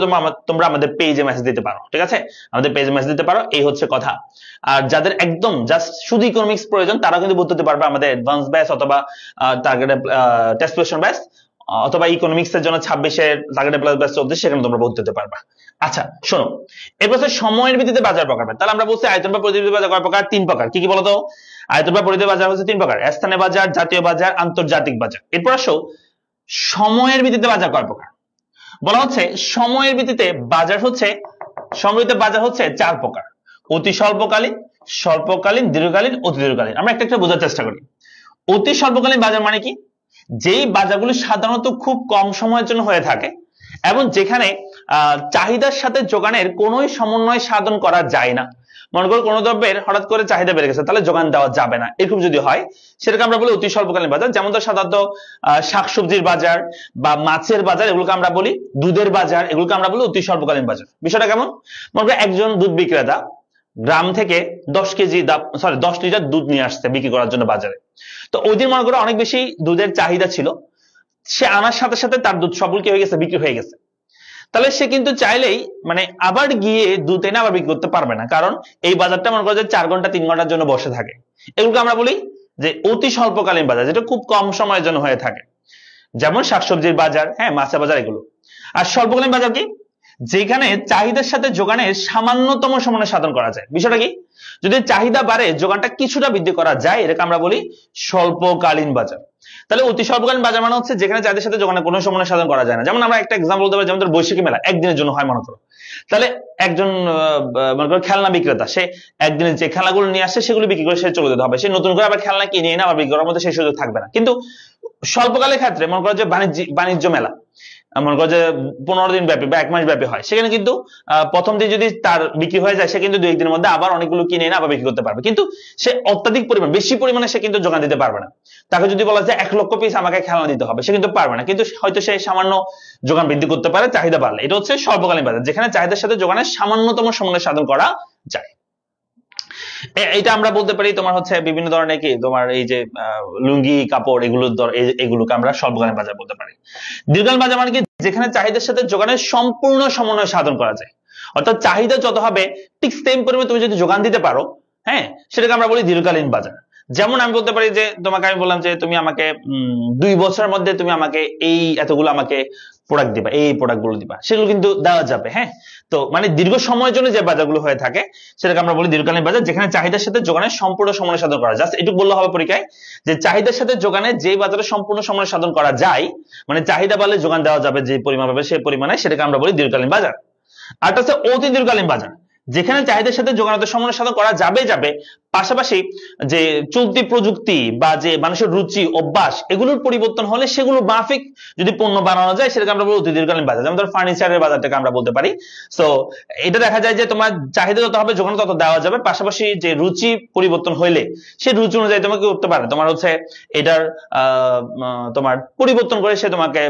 তোমরা আমাদের পেজে মেসেজ দিতে পারো, ঠিক আছে? আমাদের পেজে মেসেজ দিতে পারো, এই হচ্ছে কথা। আর যাদের একদম জাস্ট শুধু ইকোনমিক্স প্রয়োজন, তারা কিন্তু ভর্তি হতে পারবে আমাদের অ্যাডভান্স ব্যাচ অথবা টার্গেটেড টেস্ট প্রিপারেশন ব্যাচ, অথবা ইকোনমিক্স এর জন্য 26-এর টার্গেটেড প্লাস ব্যাচ চলছে, সেখানে তোমরা ভর্তি হতে পারবা। আচ্ছা শোনো, এরপর সময়ের ভিত্তিতে বাজার প্রকার। তাহলে আমরা বলছি আয়তন বা পরিধি বাজার কয় প্রকার? 3 প্রকার। কি কি বলতো? আয়তন বা পরিধি বাজার হচ্ছে 3 প্রকার: স্থানীয় বাজার, জাতীয় বাজার, আন্তর্জাতিক বাজার। এরপর আসো সময়ের ভিত্তিতে বাজার কয় প্রকার। বলা হচ্ছে সময়ের ভিত্তিতে বাজার হচ্ছে 4 প্রকার: অতি স্বল্পকালীন, স্বল্পকালীন, দীর্ঘকালীন, অতি দীর্ঘকালীন। আমরা একটা একটা বোঝার চেষ্টা করি। অতি স্বল্পকালীন বাজার মানে কি? যেই বাজারগুলো সাধারণত খুব কম সময়ের জন্য হয়ে থাকে, এবং যেখানে চাহিদার সাথে যোগানের কোনো সমন্বয় সাধন করা যায় না। মনে করো কোনো দ্রব্যের হঠাৎ করে চাহিদা বেড়ে গেছে, তাহলে যোগান দেওয়া যাবে না, এরকম যদি হয়, সেটাকে আমরা বলি অতি স্বল্পকালীন বাজার। যেমন তো সাধারণত শাকসবজির বাজার বা মাছের বাজার, এগুলোকে আমরা বলি, দুধের বাজার, এগুলোকে আমরা বলি অতি স্বল্পকালীন বাজার। বিষয়টা কেমন? মনে করো একজন দুধ বিক্রেতা গ্রাম থেকে 10 লিটার দুধ নিয়ে আসছে বিক্রি করার জন্য বাজারে। তো ওই দিন মনে করো অনেক বেশি দুধের চাহিদা ছিল, সে আনার সাথে সাথে তার দুধ সবগুলো কি হয়ে গেছে, বিক্রি হয়ে গেছে। তাহলে সে কিন্তু চাইলেই মানে আবার গিয়ে দুধ এনে আবার বিক্রি করতে পারবে না, কারণ এই বাজারটা মনে করো যে 4 ঘন্টা 3 ঘন্টার জন্য বসে থাকে। এগুলোকে আমরা বলি যে অতি স্বল্পকালীন বাজার, যেটা খুব কম সময়ের জন্য হয়ে থাকে, যেমন শাকসবজির বাজার, হ্যাঁ, মাছের বাজার, এগুলো। আর স্বল্পকালীন বাজার কি, যেখানে চাহিদার সাথে যোগানের সামান্যতম সমন্বয় সাধন করা যায়। বিষয়টা কি, যদি চাহিদা বাড়ে যোগানটা কিছুটা বৃদ্ধি করা যায়, এটাকে আমরা বলি স্বল্পকালীন বাজার। তাহলে অতি স্বল্পকালীন বাজার মানে হচ্ছে যেখানে চাহিদার সাথে যোগানের কোনো সমন্বয় সাধন করা যায় না। যেমন আমরা একটা এক্সাম্পল বলতে পারি, যেমন বৈশাখী মেলা একদিনের জন্য হয় মনে করো, তাহলে একজন মনে করো খেলনা বিক্রেতা, সে একদিনের যে খেলাগুলো নিয়ে আসে সেগুলো বিক্রি করে সে চলে যেতে হবে, সে নতুন করে আবার খেলনা কিনে এনে আবার বিক্রি করার মধ্যে সেই সুযোগ থাকবে না। কিন্তু স্বল্পকালের ক্ষেত্রে মনে করো যে বাণিজ্য মেলা মনে করো যে 15 দিন ব্যাপী বা 1 মাস ব্যাপী হয়, সেখানে কিন্তু প্রথম দিন যদি তার বিক্রি হয়ে যায়, সে কিন্তু 2-1 দিনের মধ্যে আবার অনেকগুলো কিনে এনে আবার বিক্রি করতে পারবে। কিন্তু সে অত্যাধিক পরিমাণ, বেশি পরিমাণে সে কিন্তু যোগান দিতে পারবে না। তাকে যদি বলা যায় 1 লক্ষ পিস আমাকে খেলনা দিতে হবে, সে কিন্তু পারবে না। কিন্তু হয়তো সে সামান্য যোগান বৃদ্ধি করতে পারে চাহিদা বাড়লে। এটা হচ্ছে স্বল্পকালীন বাজার, যেখানে চাহিদার সাথে যোগানের সামান্যতম সমন্বয় সাধন করা যায়। এটা আমরা বলতে পারি তোমার হচ্ছে বিভিন্ন ধরনের কি তোমার এই যে লুঙ্গি কাপড়, এগুলোকে আমরা স্বল্পকালীন বাজার বলতে পারি। দীর্ঘকালীন বাজার মানে কি, যেখানে চাহিদার সাথে যোগানের সম্পূর্ণ সমন্বয় সাধন করা যায়। অর্থাৎ চাহিদা যত হবে ঠিক সেম পরিমাণে তুমি যদি যোগান দিতে পারো, হ্যাঁ, সেটাকে আমরা বলি দীর্ঘকালীন বাজার। যেমন আমি বলতে পারি যে তোমাকে আমি বললাম যে তুমি আমাকে 2 বছরের মধ্যে তুমি আমাকে এই এতগুলো আমাকে প্রোডাক্ট দিবা, এই প্রোডাক্ট গুলো দিবা, সেগুলো কিন্তু দেওয়া যাবে। হ্যাঁ, তো মানে দীর্ঘ সময়ের জন্য যে বাজারগুলো হয়ে থাকে সেটাকে আমরা বলি দীর্ঘকালীন বাজার, যেখানে চাহিদার সাথে যোগানের সম্পূর্ণ সমন্বয় সাধন করা যায়। জাস্ট এটুকু বললে হবে পরীক্ষায় যে চাহিদার সাথে যোগানের যে বাজারে সম্পূর্ণ সমন্বয় সাধন করা যায়, মানে চাহিদা বাড়লে যোগান দেওয়া যাবে যে পরিমাণ পাবে সেই পরিমাণে, সেটাকে আমরা বলি দীর্ঘকালীন বাজার। আর এটা হচ্ছে অতি দীর্ঘকালীন বাজার, যেখানে চাহিদার সাথে যোগানের সমন্বয় সাধন করা যাবে, পাশাপাশি যে চলতি প্রযুক্তি বা যে মানুষের রুচি অভ্যাস এগুলোর পরিবর্তন হলে সেগুলো মাফিক যদি পণ্য বানানো যায়, সেটাকে আমরা বলি অতি দীর্ঘকালীন বাজার। যেমন ধর ফার্নিচারের বাজারটাকে আমরা বলতে পারি। সো এটা দেখা যায় যে তোমার চাহিদা যত হবে যোগান তত দেওয়া যাবে, পাশাপাশি যে রুচি পরিবর্তন হইলে সেই রুচি অনুযায়ী তোমাকে করতে পারে, তোমার হচ্ছে এটার তোমার পরিবর্তন করে সে তোমাকে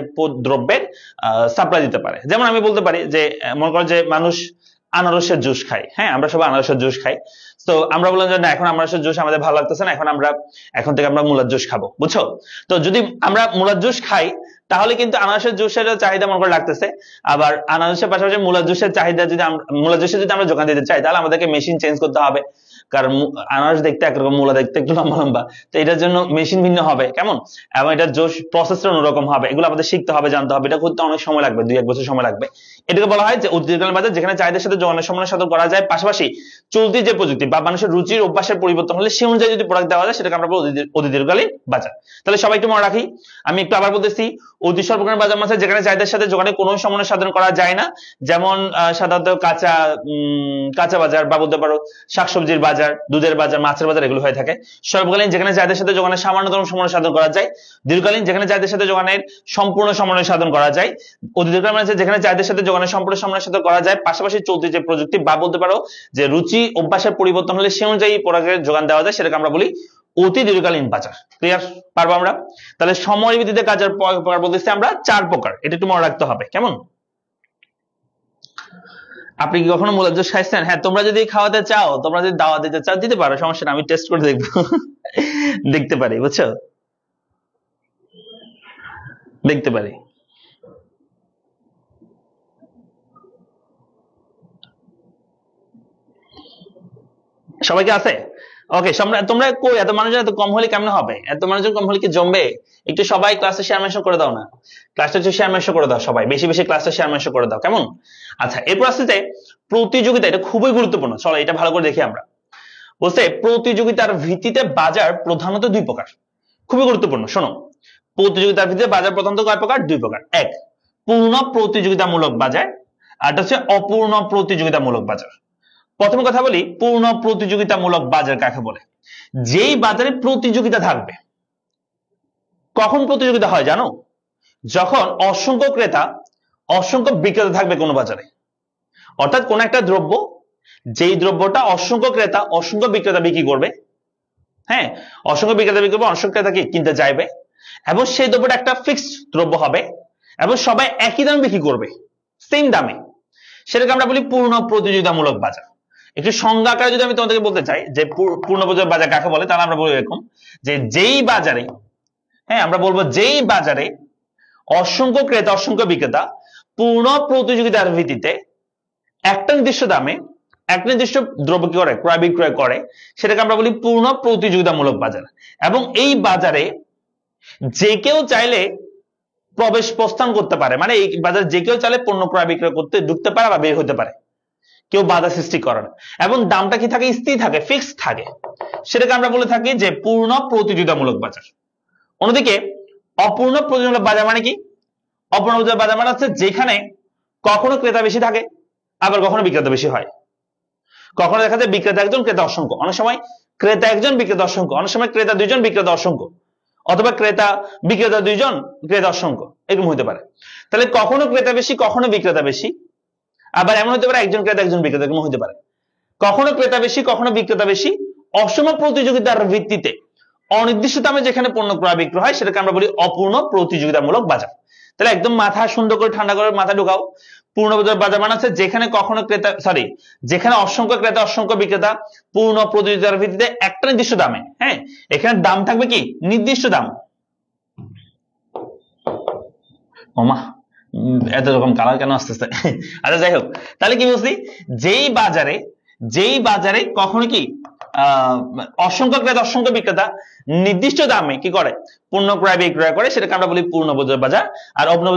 দ্রব্যের সাপ্লাই দিতে পারে। যেমন আমি বলতে পারি যে মনে করো যে মানুষ আনারসের জুস খাই, হ্যাঁ, আমরা সবাই আনারসের জুস খাই। তো আমরা বললাম যে না, এখন আনারসের জুস আমাদের ভালো লাগতেছে না, এখন থেকে আমরা মুলার জুস খাবো, বুঝছো? তো যদি আমরা মুলার জুস খাই, তাহলে কিন্তু আনারসের জুসের চাহিদা মনে করে লাগতেছে, আবার আনারসের পাশাপাশি মুলার জুসের চাহিদা যদি মুলার জুসের যদি আমরা যোগান দিতে চাই, তাহলে আমাদেরকে মেশিন চেঞ্জ করতে হবে, কারণ আনারস দেখতে একরকম, মুলা দেখতে একটু লম্বা লম্বা, তো এটার জন্য মেশিন ভিন্ন হবে, কেমন, এবং এটার জুস প্রসেসটা অন্যরকম হবে। এগুলো আমাদের শিখতে হবে, জানতে হবে, এটা করতে অনেক সময় লাগবে, 2-1 বছর সময় লাগবে। এটাকে বলা হয় যে অতি দীর্ঘকালীন বাজার, যেখানে চাহিদার সাথে যোগানের সমন্বয় সাধন করা যায়, পাশাপাশি চলতি যে প্রযুক্তি বা মানুষের রুচির অভ্যাসের পরিবর্তন হলে সে অনুযায়ী যদি প্রোডাক্ট দেওয়া যায়, সেটাকে আমরা বলি অতি দীর্ঘকালীন বাজার। তাহলে সবাই একটু মনে রাখি, আমি একটু আবার বলতেছি, অতি স্বল্পকালীন বাজার মানে যেখানে চাহিদার সাথে যোগানের কোনো সমন্বয় সাধন করা যায় না, যেমন সাধারণত কাঁচা বাজার বা বলতে পারো শাকসবজির বাজার, দুধের বাজার, মাছের বাজার, এগুলো হয়ে থাকে। স্বল্পকালীন, যেখানে চাহিদার সাথে যোগানের সামান্যতম সমন্বয় সাধন করা যায়। দীর্ঘকালীন, যেখানে চাহিদার সাথে যোগানের সম্পূর্ণ সমন্বয় সাধন করা যায়। অতি দীর্ঘকালীন মানে যেখানে চাহিদার সাথে যোগানের সম্পূর্ণ সমন্বয় সাধন করা যায়, পাশাপাশি চলতি যে প্রযুক্তি বা বলতে পারো যে রুচি অভ্যাসের পরিবর্তন হলে সে অনুযায়ী প্রোডাক্টের যোগান দেওয়া যায়, সেটাকে আমরা বলি অতি দীর্ঘকালীন বাজার। ক্লিয়ার? পারবো আমরা? তাহলে সময় ভিত্তিতে কাজের প্রকার বলতেছি আমরা 4 প্রকার, এটা একটু মনে রাখতে হবে, কেমন? আপনি কি কখনো মুলার জুস খাইছেন? হ্যাঁ, তোমরা যদি খাওয়াতে চাও, তোমরা যদি দাওয়াত দিতে চাও দিতে পারো, সমস্যা না, আমি টেস্ট করে দেখবো, দেখতে পারি, বুঝছো, দেখতে পারি। সবাইকে আছে? ওকে, তোমরা কই, এত মানুষজন এত কম হলে কেমন হবে? এত মানুষজন কম হলে কি জমবে? একটু সবাই ক্লাসে শেয়ার মেনশন করে দাও না, ক্লাসটা একটু শেয়ার মেনশন করে দাও, সবাই বেশি বেশি ক্লাসে শেয়ার মেনশন করে দাও, কেমন? আচ্ছা, এরপর আসতে প্রতিযোগিতা, এটা খুবই গুরুত্বপূর্ণ, চলো এটা ভালো করে দেখি আমরা। বলছে প্রতিযোগিতার ভিত্তিতে বাজার প্রধানত 2 প্রকার, খুবই গুরুত্বপূর্ণ, শোনো। প্রতিযোগিতার ভিত্তিতে বাজার প্রধানত কয় প্রকার? 2 প্রকার। এক, পূর্ণ প্রতিযোগিতামূলক বাজার, আর এটা হচ্ছে অপূর্ণ প্রতিযোগিতামূলক বাজার। প্রথম কথা বলি, পূর্ণ প্রতিযোগিতামূলক বাজার কাকে বলে? যেই বাজারে প্রতিযোগিতা থাকবে। কখন প্রতিযোগিতা হয় জানো? যখন অসংখ্য ক্রেতা অসংখ্য বিক্রেতা থাকবে কোনো বাজারে। অর্থাৎ কোন একটা দ্রব্য, যেই দ্রব্যটা অসংখ্য ক্রেতা অসংখ্য বিক্রেতা বিক্রি করবে, হ্যাঁ, অসংখ্য বিক্রেতা বিক্রি করবে, অসংখ্য ক্রেতা কিনতে চাইবে, এবং সেই দ্রব্যটা একটা ফিক্সড দ্রব্য হবে এবং সবাই একই দামে বিক্রি করবে, সেম দামে, সেটাকে আমরা বলি পূর্ণ প্রতিযোগিতামূলক বাজার। একটু সংজ্ঞা আকারে যদি আমি তোমাদেরকে বলতে চাই যে পূর্ণ প্রযোজক বাজার কাকে বলে, তাহলে আমরা বলবো এরকম যে যেই বাজারে, হ্যাঁ আমরা বলবো যেই বাজারে অসংখ্য ক্রেতা অসংখ্য বিক্রেতা পূর্ণ প্রতিযোগিতার ভিত্তিতে একটা নির্দিষ্ট দামে একটা নির্দিষ্ট দ্রব্য কি করে, ক্রয় বিক্রয় করে, সেটাকে আমরা বলি পূর্ণ প্রতিযোগিতামূলক বাজার। এবং এই বাজারে যে কেউ চাইলে প্রবেশ প্রস্থান করতে পারে, মানে এই বাজারে যে কেউ চাইলে পণ্য ক্রয় বিক্রয় করতে ঢুকতে পারে বা বের হতে পারে, কেউ বাধা সৃষ্টি করে না। এবং দামটা কি থাকে, স্থির থাকে, ফিক্স থাকে, সেটাকে আমরা বলে থাকি যে পূর্ণ প্রতিযোগিতামূলক বাজার। অন্যদিকে অপূর্ণ প্রতিযোগিতামূলক বাজার মানে কি, অপূর্ণ প্রতিযোগিতামূলক বাজার মানে হচ্ছে যেখানে কখনো ক্রেতা বেশি থাকে আবার কখনো বিক্রেতা বেশি হয়। কখনো দেখা যায় বিক্রেতা একজন ক্রেতা অসংখ্য, অনেক সময় ক্রেতা একজন বিক্রেতা অসংখ্য, অনেক সময় ক্রেতা দুইজন বিক্রেতা অসংখ্য, অথবা বিক্রেতা দুইজন ক্রেতা অসংখ্য, এরকম হতে পারে। তাহলে কখনো ক্রেতা বেশি কখনো বিক্রেতা বেশি, আবার এমন হতে পারে একজন ক্রেতা একজন বিক্রেতা, এরকম হতে পারে। কখনো ক্রেতা বেশি কখনো বিক্রেতা বেশি, অসম প্রতিযোগিতার ভিত্তিতে অনির্দিষ্ট দামে যেখানে পণ্য ক্রয় বিক্রয় হয় সেটাকে আমরা বলি অপূর্ণ প্রতিযোগিতামূলক বাজার। তাহলে একদম মাথা সুন্দর করে ঠান্ডা করে মাথা ঢুকাও, পূর্ণ বাজার মানে হচ্ছে যেখানে কখনো যেখানে অসংখ্য ক্রেতা অসংখ্য বিক্রেতা পূর্ণ প্রতিযোগিতার ভিত্তিতে একটা নির্দিষ্ট দামে, হ্যাঁ এখানে দাম থাকবে কি নির্দিষ্ট দাম। ওমা এত রকম কালার কেন আসতেছে? আচ্ছা যাই হোক, তাহলে কি বলছি, যেই বাজারে কখনো কি অসংখ্য ক্রেতা অসংখ্য বিক্রেতা নির্দিষ্ট দামে কি করে পণ্য ক্রয় বিক্রয় করে, সেটাকে আমরা বলি পূর্ণ বাজার। আর অপূর্ণ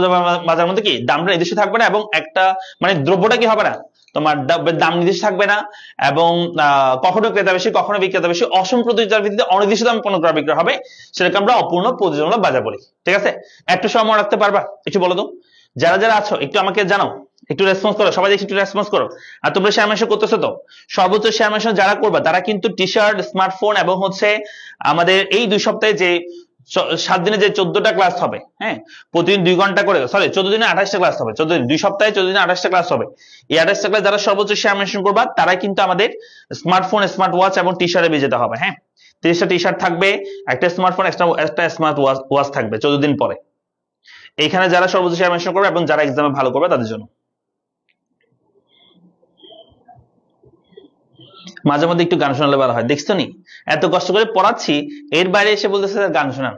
বাজার মধ্যে কি দামটা নির্দিষ্ট থাকবে না, এবং একটা মানে দ্রব্যটা কি হবে না, তোমার দাম নির্দিষ্ট থাকবে না, এবং কখনো ক্রেতা বেশি কখনো বিক্রেতা বেশি, অসম প্রতিযোগিতার ভিত্তিতে অনির্দিষ্ট দামে পণ্য ক্রয় বিক্রয় হবে, সেটাকে আমরা অপূর্ণ প্রতিযোগিতামূলক বাজার বলি। ঠিক আছে, একটু সময় রাখতে পারবা? একটু বলো তো, যারা যারা আছো একটু আমাকে জানাও, একটু রেসপন্স করো, সবাই একটু রেসপন্স করো। আর তোমরা শেয়ার মেনশন করতেছো তো, সর্বোচ্চ শেয়ার মেনশন যারা করবা তারা কিন্তু টি শার্ট, স্মার্টফোন এবং হচ্ছে আমাদের এই 2 সপ্তাহে যে 7 দিনে যে 14টা ক্লাস হবে, হ্যাঁ প্রতিদিন 2 ঘন্টা করে, 14 দিনে 28টা ক্লাস হবে, 2 সপ্তাহে 14 দিনে 28টা ক্লাস হবে। এই 28টা ক্লাস যারা সর্বোচ্চ শেয়ার মেনশন করবা তারা কিন্তু আমাদের স্মার্টফোন, স্মার্ট ওয়াচ এবং টি শার্টে বিজেতা হবে। হ্যাঁ 30টা টি শার্ট থাকবে, একটা স্মার্টফোন, একটা স্মার্ট ওয়াচ থাকবে 14 দিন পরে। এইখানে যারা সর্বোচ্চ শেয়ার মেনশন করবে এবং যারা এক্সামে ভালো করবে তাদের জন্য। মাঝে মধ্যে একটু গান শোনালে ভালো হয়, দেখছো নি এত কষ্ট করে পড়াচ্ছি, এর বাইরে এসে বলতেছে গান শোনান।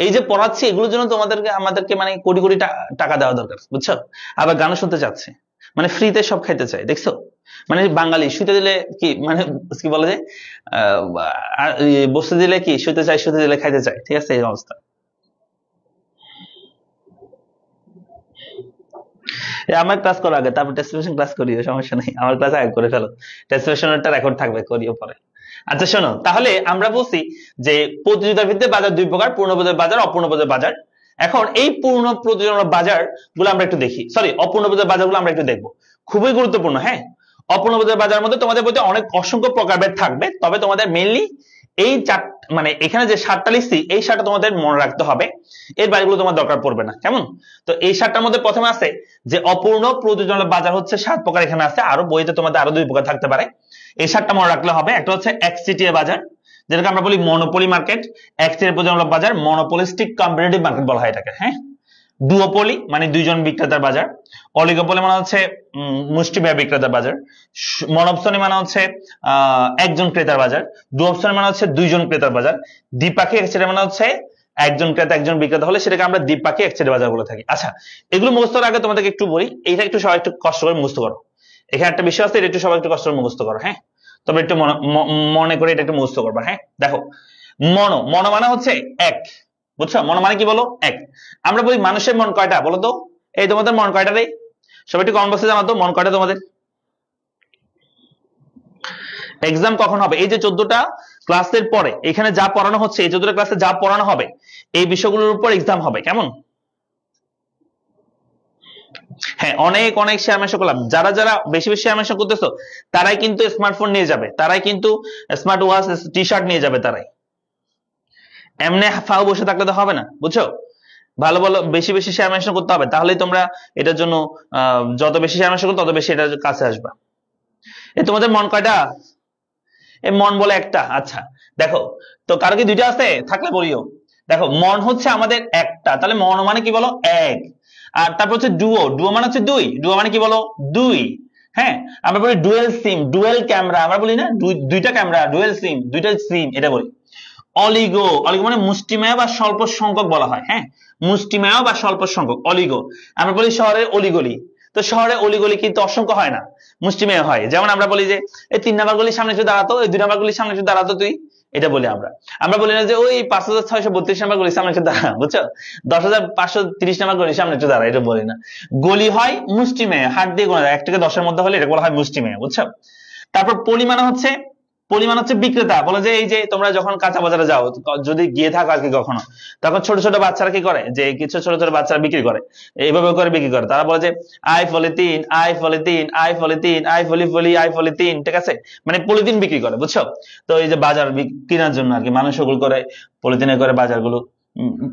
এই যে পড়াচ্ছি এগুলোর জন্য আমাদেরকে মানে কোটি কোটি টাকা দেওয়া দরকার, বুঝছো? আবার গান শুনতে চাচ্ছে, মানে ফ্রিতে সব খাইতে চাই, দেখছো? মানে বাঙালি শুতে দিলে কি মানে কি বলে যে বসতে দিলে কি শুতে চাই, শুতে দিলে খাইতে চাই, ঠিক আছে এই অবস্থা। আমার ক্লাস করার আগে তারপর টেস্টিফিকেশন ক্লাস করিও, সমস্যা নেই, আমার ক্লাস আগে করে ফেলো, টেস্টিফিকেশনটা রেকর্ড থাকবে, করিও পরে। আচ্ছা শোনো, তাহলে আমরা বলছি যে প্রতিযোগিতার ভিত্তিতে বাজার 2 প্রকার, পূর্ণ প্রতিযোগিতার বাজার, অপূর্ণ প্রতিযোগিতার বাজার। এখন এই পূর্ণ প্রতিযোগিতার বাজার গুলো আমরা একটু দেখি, অপূর্ণ প্রতিযোগিতার বাজার গুলো আমরা একটু দেখবো, খুবই গুরুত্বপূর্ণ। হ্যাঁ অপূর্ণ প্রতিযোগিতার বাজার মধ্যে তোমাদের বইতে অনেক অসংখ্য প্রকারভেদ থাকবে, তবে তোমাদের মেইনলি এই মানে এখানে যে 7টা লিখছি এই 7টা তোমাদের মনে রাখতে হবে, এর বাইরেগুলো তোমার দরকার পড়বে না, কেমন? তো এই 7টার মধ্যে প্রথমে আছে যে অপূর্ণ প্রতিযোগিতামূলক বাজার হচ্ছে 7 প্রকার, এখানে আছে, আরো বইতে তোমাদের আরো 2 প্রকার থাকতে পারে। এই 7টা মনে রাখলে হবে। একটা হচ্ছে একচেটিয়া বাজার, যেটাকে আমরা বলি মনোপলি মার্কেট। একচেটিয়া প্রতিযোগিতামূলক বাজার, মনোপলিস্টিক কম্পিটিটিভ মার্কেট বলা হয় এটাকে। হ্যাঁ ডুওপলি মানে 2 জন বিক্রেতার বাজার, অলিগোপলি মানে হচ্ছে মুষ্টিমেয় বিক্রেতার বাজার, মনোপসনি মানে হচ্ছে একজন ক্রেতার বাজার, ডুওপসনি মানে হচ্ছে 2 জন ক্রেতার বাজার, দ্বিপাক্ষিক একচেটিয়া মানে হচ্ছে একজন ক্রেতা একজন বিক্রেতা হলে সেটাকে আমরা দ্বিপাক্ষিক একচেটিয়া বাজার বলে থাকি। আচ্ছা এগুলো মুখস্থ করার আগে তোমাদেরকে একটু বলি, এইটা একটু সবাই একটু কষ্ট করে মুখস্থ করো, এখানে একটা বিষয় আছে, এটা একটু সবাই একটু কষ্ট করে মুখস্থ করো। হ্যাঁ তবে একটু মনে করে এটা একটু মুখস্থ করবা। হ্যাঁ দেখো মনো মানে হচ্ছে এক, বুঝছো? মন মানে কি বলো? এক। আমরা বলি মানুষের মন কয়টা বলো তো? এই তোমাদের মন কয়টা রে? সবাই একটু কমেন্ট বক্সে জানাও তো মন কয়টা তোমাদের? এক্সাম কখন হবে? এই যে 14টা ক্লাসের পরে এখানে যা পড়ানো হচ্ছে, এই 14টা ক্লাসে যা পড়ানো হবে এই বিষয়গুলোর উপর এক্সাম হবে, কেমন? হ্যাঁ অনেক অনেক শেয়ার মেনশন করলাম, যারা যারা বেশি বেশি শেয়ার মেনশন করতেছো তারাই কিন্তু স্মার্টফোন নিয়ে যাবে, তারাই কিন্তু স্মার্ট ওয়াচ টি শার্ট নিয়ে যাবে, তারাই। এমনি ফাও বসে থাকলে তো হবে না, বুঝছো? ভালো ভালো বেশি বেশি শেয়ার মেনশন করতে হবে, তাহলেই তোমরা এটার জন্য যত বেশি শেয়ার মেনশন করো তত বেশি এটার কাছে আসবা। এ তোমাদের মন কয়টা? এ মন বলে একটা। আচ্ছা দেখো তো কারো কি 2টা আছে? থাকলে বলিও। দেখো মন হচ্ছে আমাদের একটা, তাহলে মন মানে কি বলো? এক। আর তারপর হচ্ছে ডুও মানে হচ্ছে 2, ডুও মানে কি বলো? 2। হ্যাঁ, আমরা বলি ডুয়েল সিম, ডুয়েল ক্যামেরা, আমরা বলি না দুইটা ক্যামেরা, ডুয়েল সিম, দুইটা সিম, এটা বলি। অলিগো, অলিগো মানে মুষ্টিমেয় বা স্বল্প সংখ্যক বলা হয়। হ্যাঁ, মুষ্টিমেয় বা স্বল্প সংখ্যক, অলিগো। আমরা বলি শহরে অলিগলি, তো শহরে অলিগলি কিন্তু অসংখ্য হয় না, মুষ্টিমেয় হয়। যেমন আমরা বলি যে এই 3 নাম্বার গলির সামনে একটু দাঁড়াতো, এই 2 নাম্বার গলির সামনে একটু দাঁড়াতো তুই, এটা বলি আমরা। আমরা বলি না যে ওই 5632 নাম্বার গলির সামনে একটু দাঁড়া, বুঝছো, 10530 নাম্বার গলির সামনে একটু দাঁড়া, এটা বলি না। গলি হয় মুষ্টিমেয়, হাত দিয়ে গোনা যায়, 1 থেকে 10-এর মধ্যে হলে এটা বলা হয় মুষ্টিমেয়, বুঝছো। তারপর পরিমাণ হচ্ছে, পরিমাণ হচ্ছে বিক্রেতা বলে যে এই যে তোমরা যখন কাঁচা বাজারে যাও, যদি গিয়ে থাকো আর কি কখনো, তখন ছোট ছোট বাচ্চারা কি করে, যে কিছু ছোট ছোট বাচ্চারা বিক্রি করে, এইভাবে করে বিক্রি করে। তারা বলে যে আই ফলে 3, আই ফলে 3, আই ফলে 3, আই ফলি ফলি, আই ফলে 3, ঠিক আছে, মানে পলিথিন বিক্রি করে, বুঝছো। তো এই যে বাজার কেনার জন্য আর কি মানুষ ওগুলো করে, পলিথিনে করে বাজারগুলো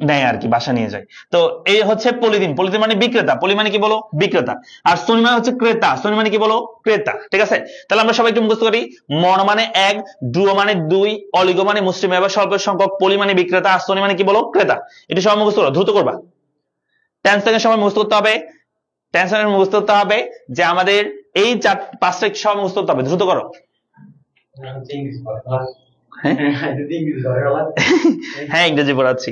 নেয় আর কি, বাসা নিয়ে যায়। তো এই হচ্ছে পলিথিন, পলিথিন মানে বিক্রেতা, পলি মানে কি বলো, বিক্রেতা। আর সোনি মানে হচ্ছে ক্রেতা, সোনি মানে কি বলো, ক্রেতা, ঠিক আছে। তাহলে আমরা সবাই একটু মুখস্থ করি, মন মানে 1, ডুও মানে 2, অলিগো মানে মুষ্টিমেয় বা স্বল্প সংখ্যক, পলি মানে বিক্রেতা, আর সোনি মানে কি বলো, ক্রেতা। এটা সবাই মুখস্থ করো, দ্রুত করবা, 10 সেকেন্ড সময় মুখস্থ করতে হবে, 10 সেকেন্ড মুখস্থ করতে হবে, যে আমাদের এই 5টা সব মুখস্থ করতে হবে, দ্রুত করো। হ্যাঁ, ইংরেজি পড়াচ্ছি।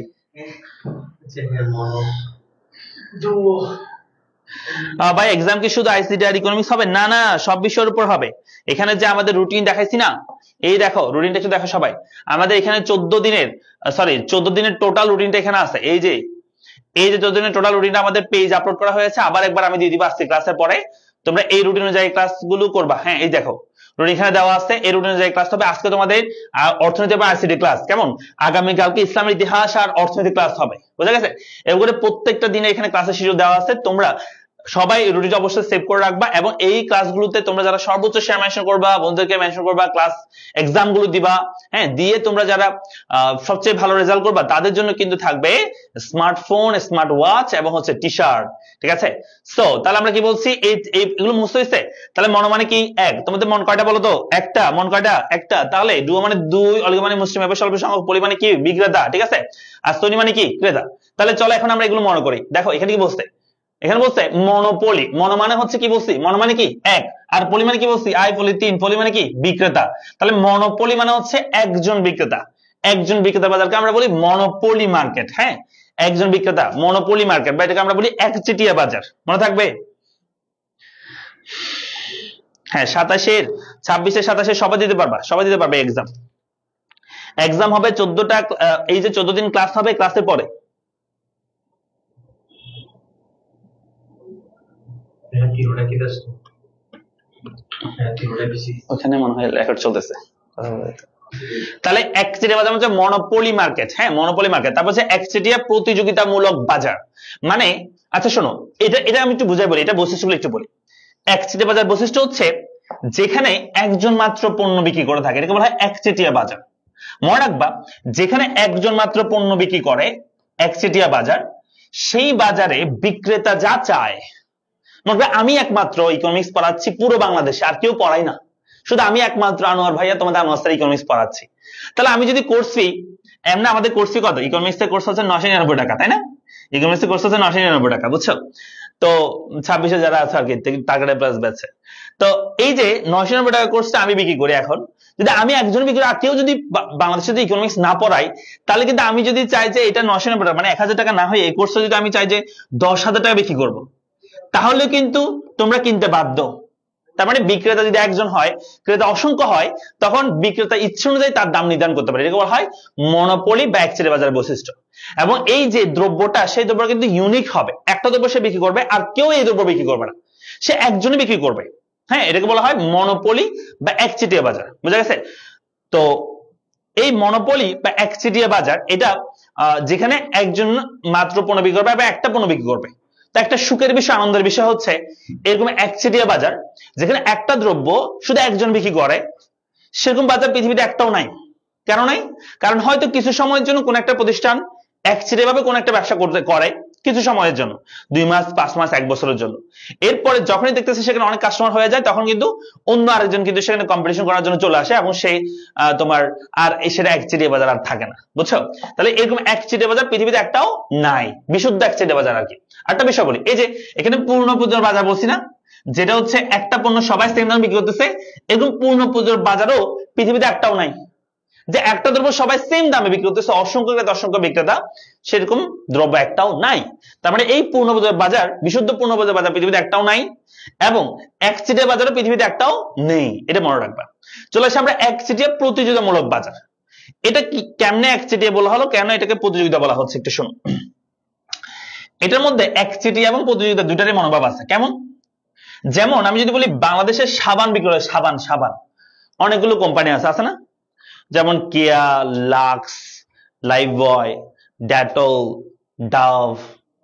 ভাই এক্সাম কি শুধু আইসিটি আর ইকোনমিক্স হবে? না না, সব বিষয়ের উপর হবে। এখানে যে আমাদের রুটিন দেখাইছি না, এই দেখো রুটিনটা একটু দেখো সবাই। আমাদের এখানে 14 দিনের টোটাল রুটিনটা এখানে আছে। এই যে 14 দিনের টোটাল রুটিনটা আমাদের পেজ আপলোড করা হয়েছে, আবার একবার আমি দিয়ে দিব আজকে ক্লাসের পরে, তোমরা এই রুটিন অনুযায়ী ক্লাসগুলো করবা। হ্যাঁ, এই দেখো রুটিন এখানে দেওয়া আছে, এই রুটিন অনুযায়ী ক্লাস হবে। আজকে তোমাদের অর্থনীতি এবং আইসিটি ক্লাস, কেমন? আগামীকালকে ইসলামের ইতিহাস আর অর্থনীতি ক্লাস হবে, বুঝা গেছে? এগুলো প্রত্যেকটা দিনে এখানে ক্লাসের শিডিউল দেওয়া আছে, তোমরা সবাই রুটিনটা অবশ্যই সেভ করে রাখবা। এবং এই ক্লাসগুলোতে তোমরা যারা সর্বোচ্চ শেয়ার মেনশন করবা, বন্ধুদেরকে মেনশন করবা, ক্লাস এক্সাম গুলো দিবা, হ্যাঁ, দিয়ে তোমরা যারা সবচেয়ে ভালো রেজাল্ট করবা তাদের জন্য কিন্তু থাকবে স্মার্টফোন, স্মার্ট ওয়াচ এবং হচ্ছে টি শার্ট, ঠিক আছে। সো তাহলে আমরা কি বলছি, এগুলো মুখস্থ হয়েছে। তাহলে মন মানে কি 1, তোমাদের মন কয়টা বলো তো? একটা। মন কয়টা? একটা। তাহলে ডুও মানে 2, অলিগো মানে মুষ্টিমেয় বা স্বল্প সংখ্যক, পলি মানে কি বিক্রেতা, ঠিক আছে, আর সোনি মানে কি ক্রেতা। তাহলে চলো এখন আমরা এগুলো মনে করি। দেখো এখানে কি বলছে, এখানে বলছে মনোপলি, মনো মানে হচ্ছে কি বলছি, মনো মানে কি 1, আর পলি মানে কি বলছি, আই পলি 3, পলি মানে কি বিক্রেতা। তাহলে মনোপলি মানে হচ্ছে একজন বিক্রেতা, একজন বিক্রেতা বাজারকে আমরা বলি মনোপলি মার্কেট। হ্যাঁ, একজন বিক্রেতা, মনোপলি মার্কেট, বা এটাকে আমরা বলি একচেটিয়া বাজার, মনে থাকবে। হ্যাঁ, 27-এর 26-এর 27-এর সবাই দিতে পারবা, সবাই দিতে পারবে এক্সাম। এক্সাম হবে 14টা, এই যে 14 দিন ক্লাস হবে, ক্লাসের পরে ওখানে মনে হয় রেকর্ড চলতেছে। তাহলে একচেটিয়া বাজার হচ্ছে মনোপলি মার্কেট। হ্যাঁ, মনোপলি মার্কেট। তারপর হচ্ছে একচেটিয়া প্রতিযোগিতামূলক বাজার। মানে আচ্ছা শোনো, এটা আমি একটু বুঝাই বলি, এটা বৈশিষ্ট্যগুলো একটু বলি। একচেটিয়া বাজার বৈশিষ্ট্য হচ্ছে যেখানে একজন মাত্র পণ্য বিক্রি করে থাকে, এটাকে বলা হয় একচেটিয়া বাজার। মনে রাখবা, যেখানে একজন মাত্র পণ্য বিক্রি করে, একচেটিয়া বাজার, সেই বাজারে বিক্রেতা যা চায়। মনে আমি একমাত্র ইকোনমিক্স পড়াচ্ছি পুরো বাংলাদেশে, আর কেউ পড়াই না, শুধু আমি একমাত্র আনোয়ার ভাইয়া তোমাদের আনোয়ার স্যার ইকোনমিক্স পড়াচ্ছি। তাহলে আমি যদি কোর্স ফি, এমনি আমাদের কোর্স ফি কত? ইকোনমিক্স এর কোর্স হচ্ছে 999 টাকা, তাই না? ইকোনমিক্স এর কোর্স হচ্ছে 999 টাকা, বুঝছো? তো 26-এ যারা আছে আর কি টার্গেট প্লাস ব্যাচে, তো এই যে 999 টাকা কোর্সটা আমি বিক্রি করি, এখন যদি আমি একজন বিক্রি করি, আর কেউ যদি বাংলাদেশে যদি ইকোনমিক্স না পড়াই, তাহলে কিন্তু আমি যদি চাই যে এটা 999 টাকা মানে 1000 টাকা না হয়ে এই কোর্সটা যদি আমি চাই যে 10,000 টাকা বিক্রি করবো, তাহলে কিন্তু তোমরা কিনতে বাধ্য। তার মানে বিক্রেতা যদি একজন হয়, ক্রেতা অসংখ্য হয়, তখন বিক্রেতা ইচ্ছে অনুযায়ী তার দাম নির্ধারণ করতে পারে। এটাকে বলা হয় মনোপলি বা একচেটিয়া বাজারের বৈশিষ্ট্য। এবং এই যে দ্রব্যটা, সেই দ্রব্য কিন্তু ইউনিক হবে, একটা দ্রব্য সে বিক্রি করবে, আর কেউ এই দ্রব্য বিক্রি করবে না, সে একজনই বিক্রি করবে। হ্যাঁ, এটাকে বলা হয় মনোপলি বা একচেটিয়া বাজার, বুঝা গেছে? তো এই মনোপলি বা একচেটিয়া বাজার, এটা যেখানে একজন মাত্র পণ্য বিক্রি করবে বা একটা পণ্য বিক্রি করবে। তো একটা সুখের বিষয়, আনন্দের বিষয় হচ্ছে এরকম একচেটিয়া বাজার যেখানে একটা দ্রব্য শুধু একজন বিক্রি করে, সেরকম বাজার পৃথিবীতে একটাও নাই। কেন নাই? কারণ হয়তো কিছু সময়ের জন্য কোন একটা প্রতিষ্ঠান একচেটিয়া ভাবে কোন একটা ব্যবসা করে কিছু সময়ের জন্য, 2 মাস, 5 মাস, 1 বছরের জন্য। এরপরে যখনই দেখতেছে সেখানে অনেক কাস্টমার হয়ে যায়, তখন কিন্তু অন্য আরেকজন কিন্তু সেখানে কম্পিটিশন করার জন্য চলে আসে, এবং সেই তোমার আর সেটা একচেটিয়া বাজার আর থাকে না, বুঝছো? তাহলে এরকম একচেটিয়া বাজার পৃথিবীতে একটাও নাই, বিশুদ্ধ একচেটিয়া বাজার আর কি। একটা বিষয় বলি, এই যে এখানে পূর্ণ বাজার বলছি না, যেটা হচ্ছে একটা পণ্য সবাই সেম দামে বিক্রি করতেছে, এরকম পূর্ণ বাজারও পৃথিবীতে একটাও নাই যে একটা দ্রব্য সবাই সেম দামে বিক্রি করতেছে, অসংখ্য ক্রেতা অসংখ্য বিক্রেতা, সেরকম দ্রব্য একটাও নাই। তার মানে এই পূর্ণ বাজার, বিশুদ্ধ পূর্ণ বাজার পৃথিবীতে একটাও নাই, এবং একচেটিয়া বাজারও পৃথিবীতে একটাও নেই, এটা মনে রাখবা। চলে আসে আমরা একচেটিয়া প্রতিযোগিতামূলক বাজার। এটা কি কেমনে একচেটিয়া বলা হলো, কেন এটাকে প্রতিযোগিতা বলা হচ্ছে একটু শুনুন। এটার মধ্যে একচেটিয়া এবং প্রতিযোগিতা দুইটারই মনোভাব আছে। কেমন? যেমন আমি যদি বলি বাংলাদেশের সাবান বিক্রি হয়, সাবান অনেকগুলো কোম্পানি আছে না? যেমন কেয়া, লাক্স, লাইফবয়, ডেটল, ডাভ,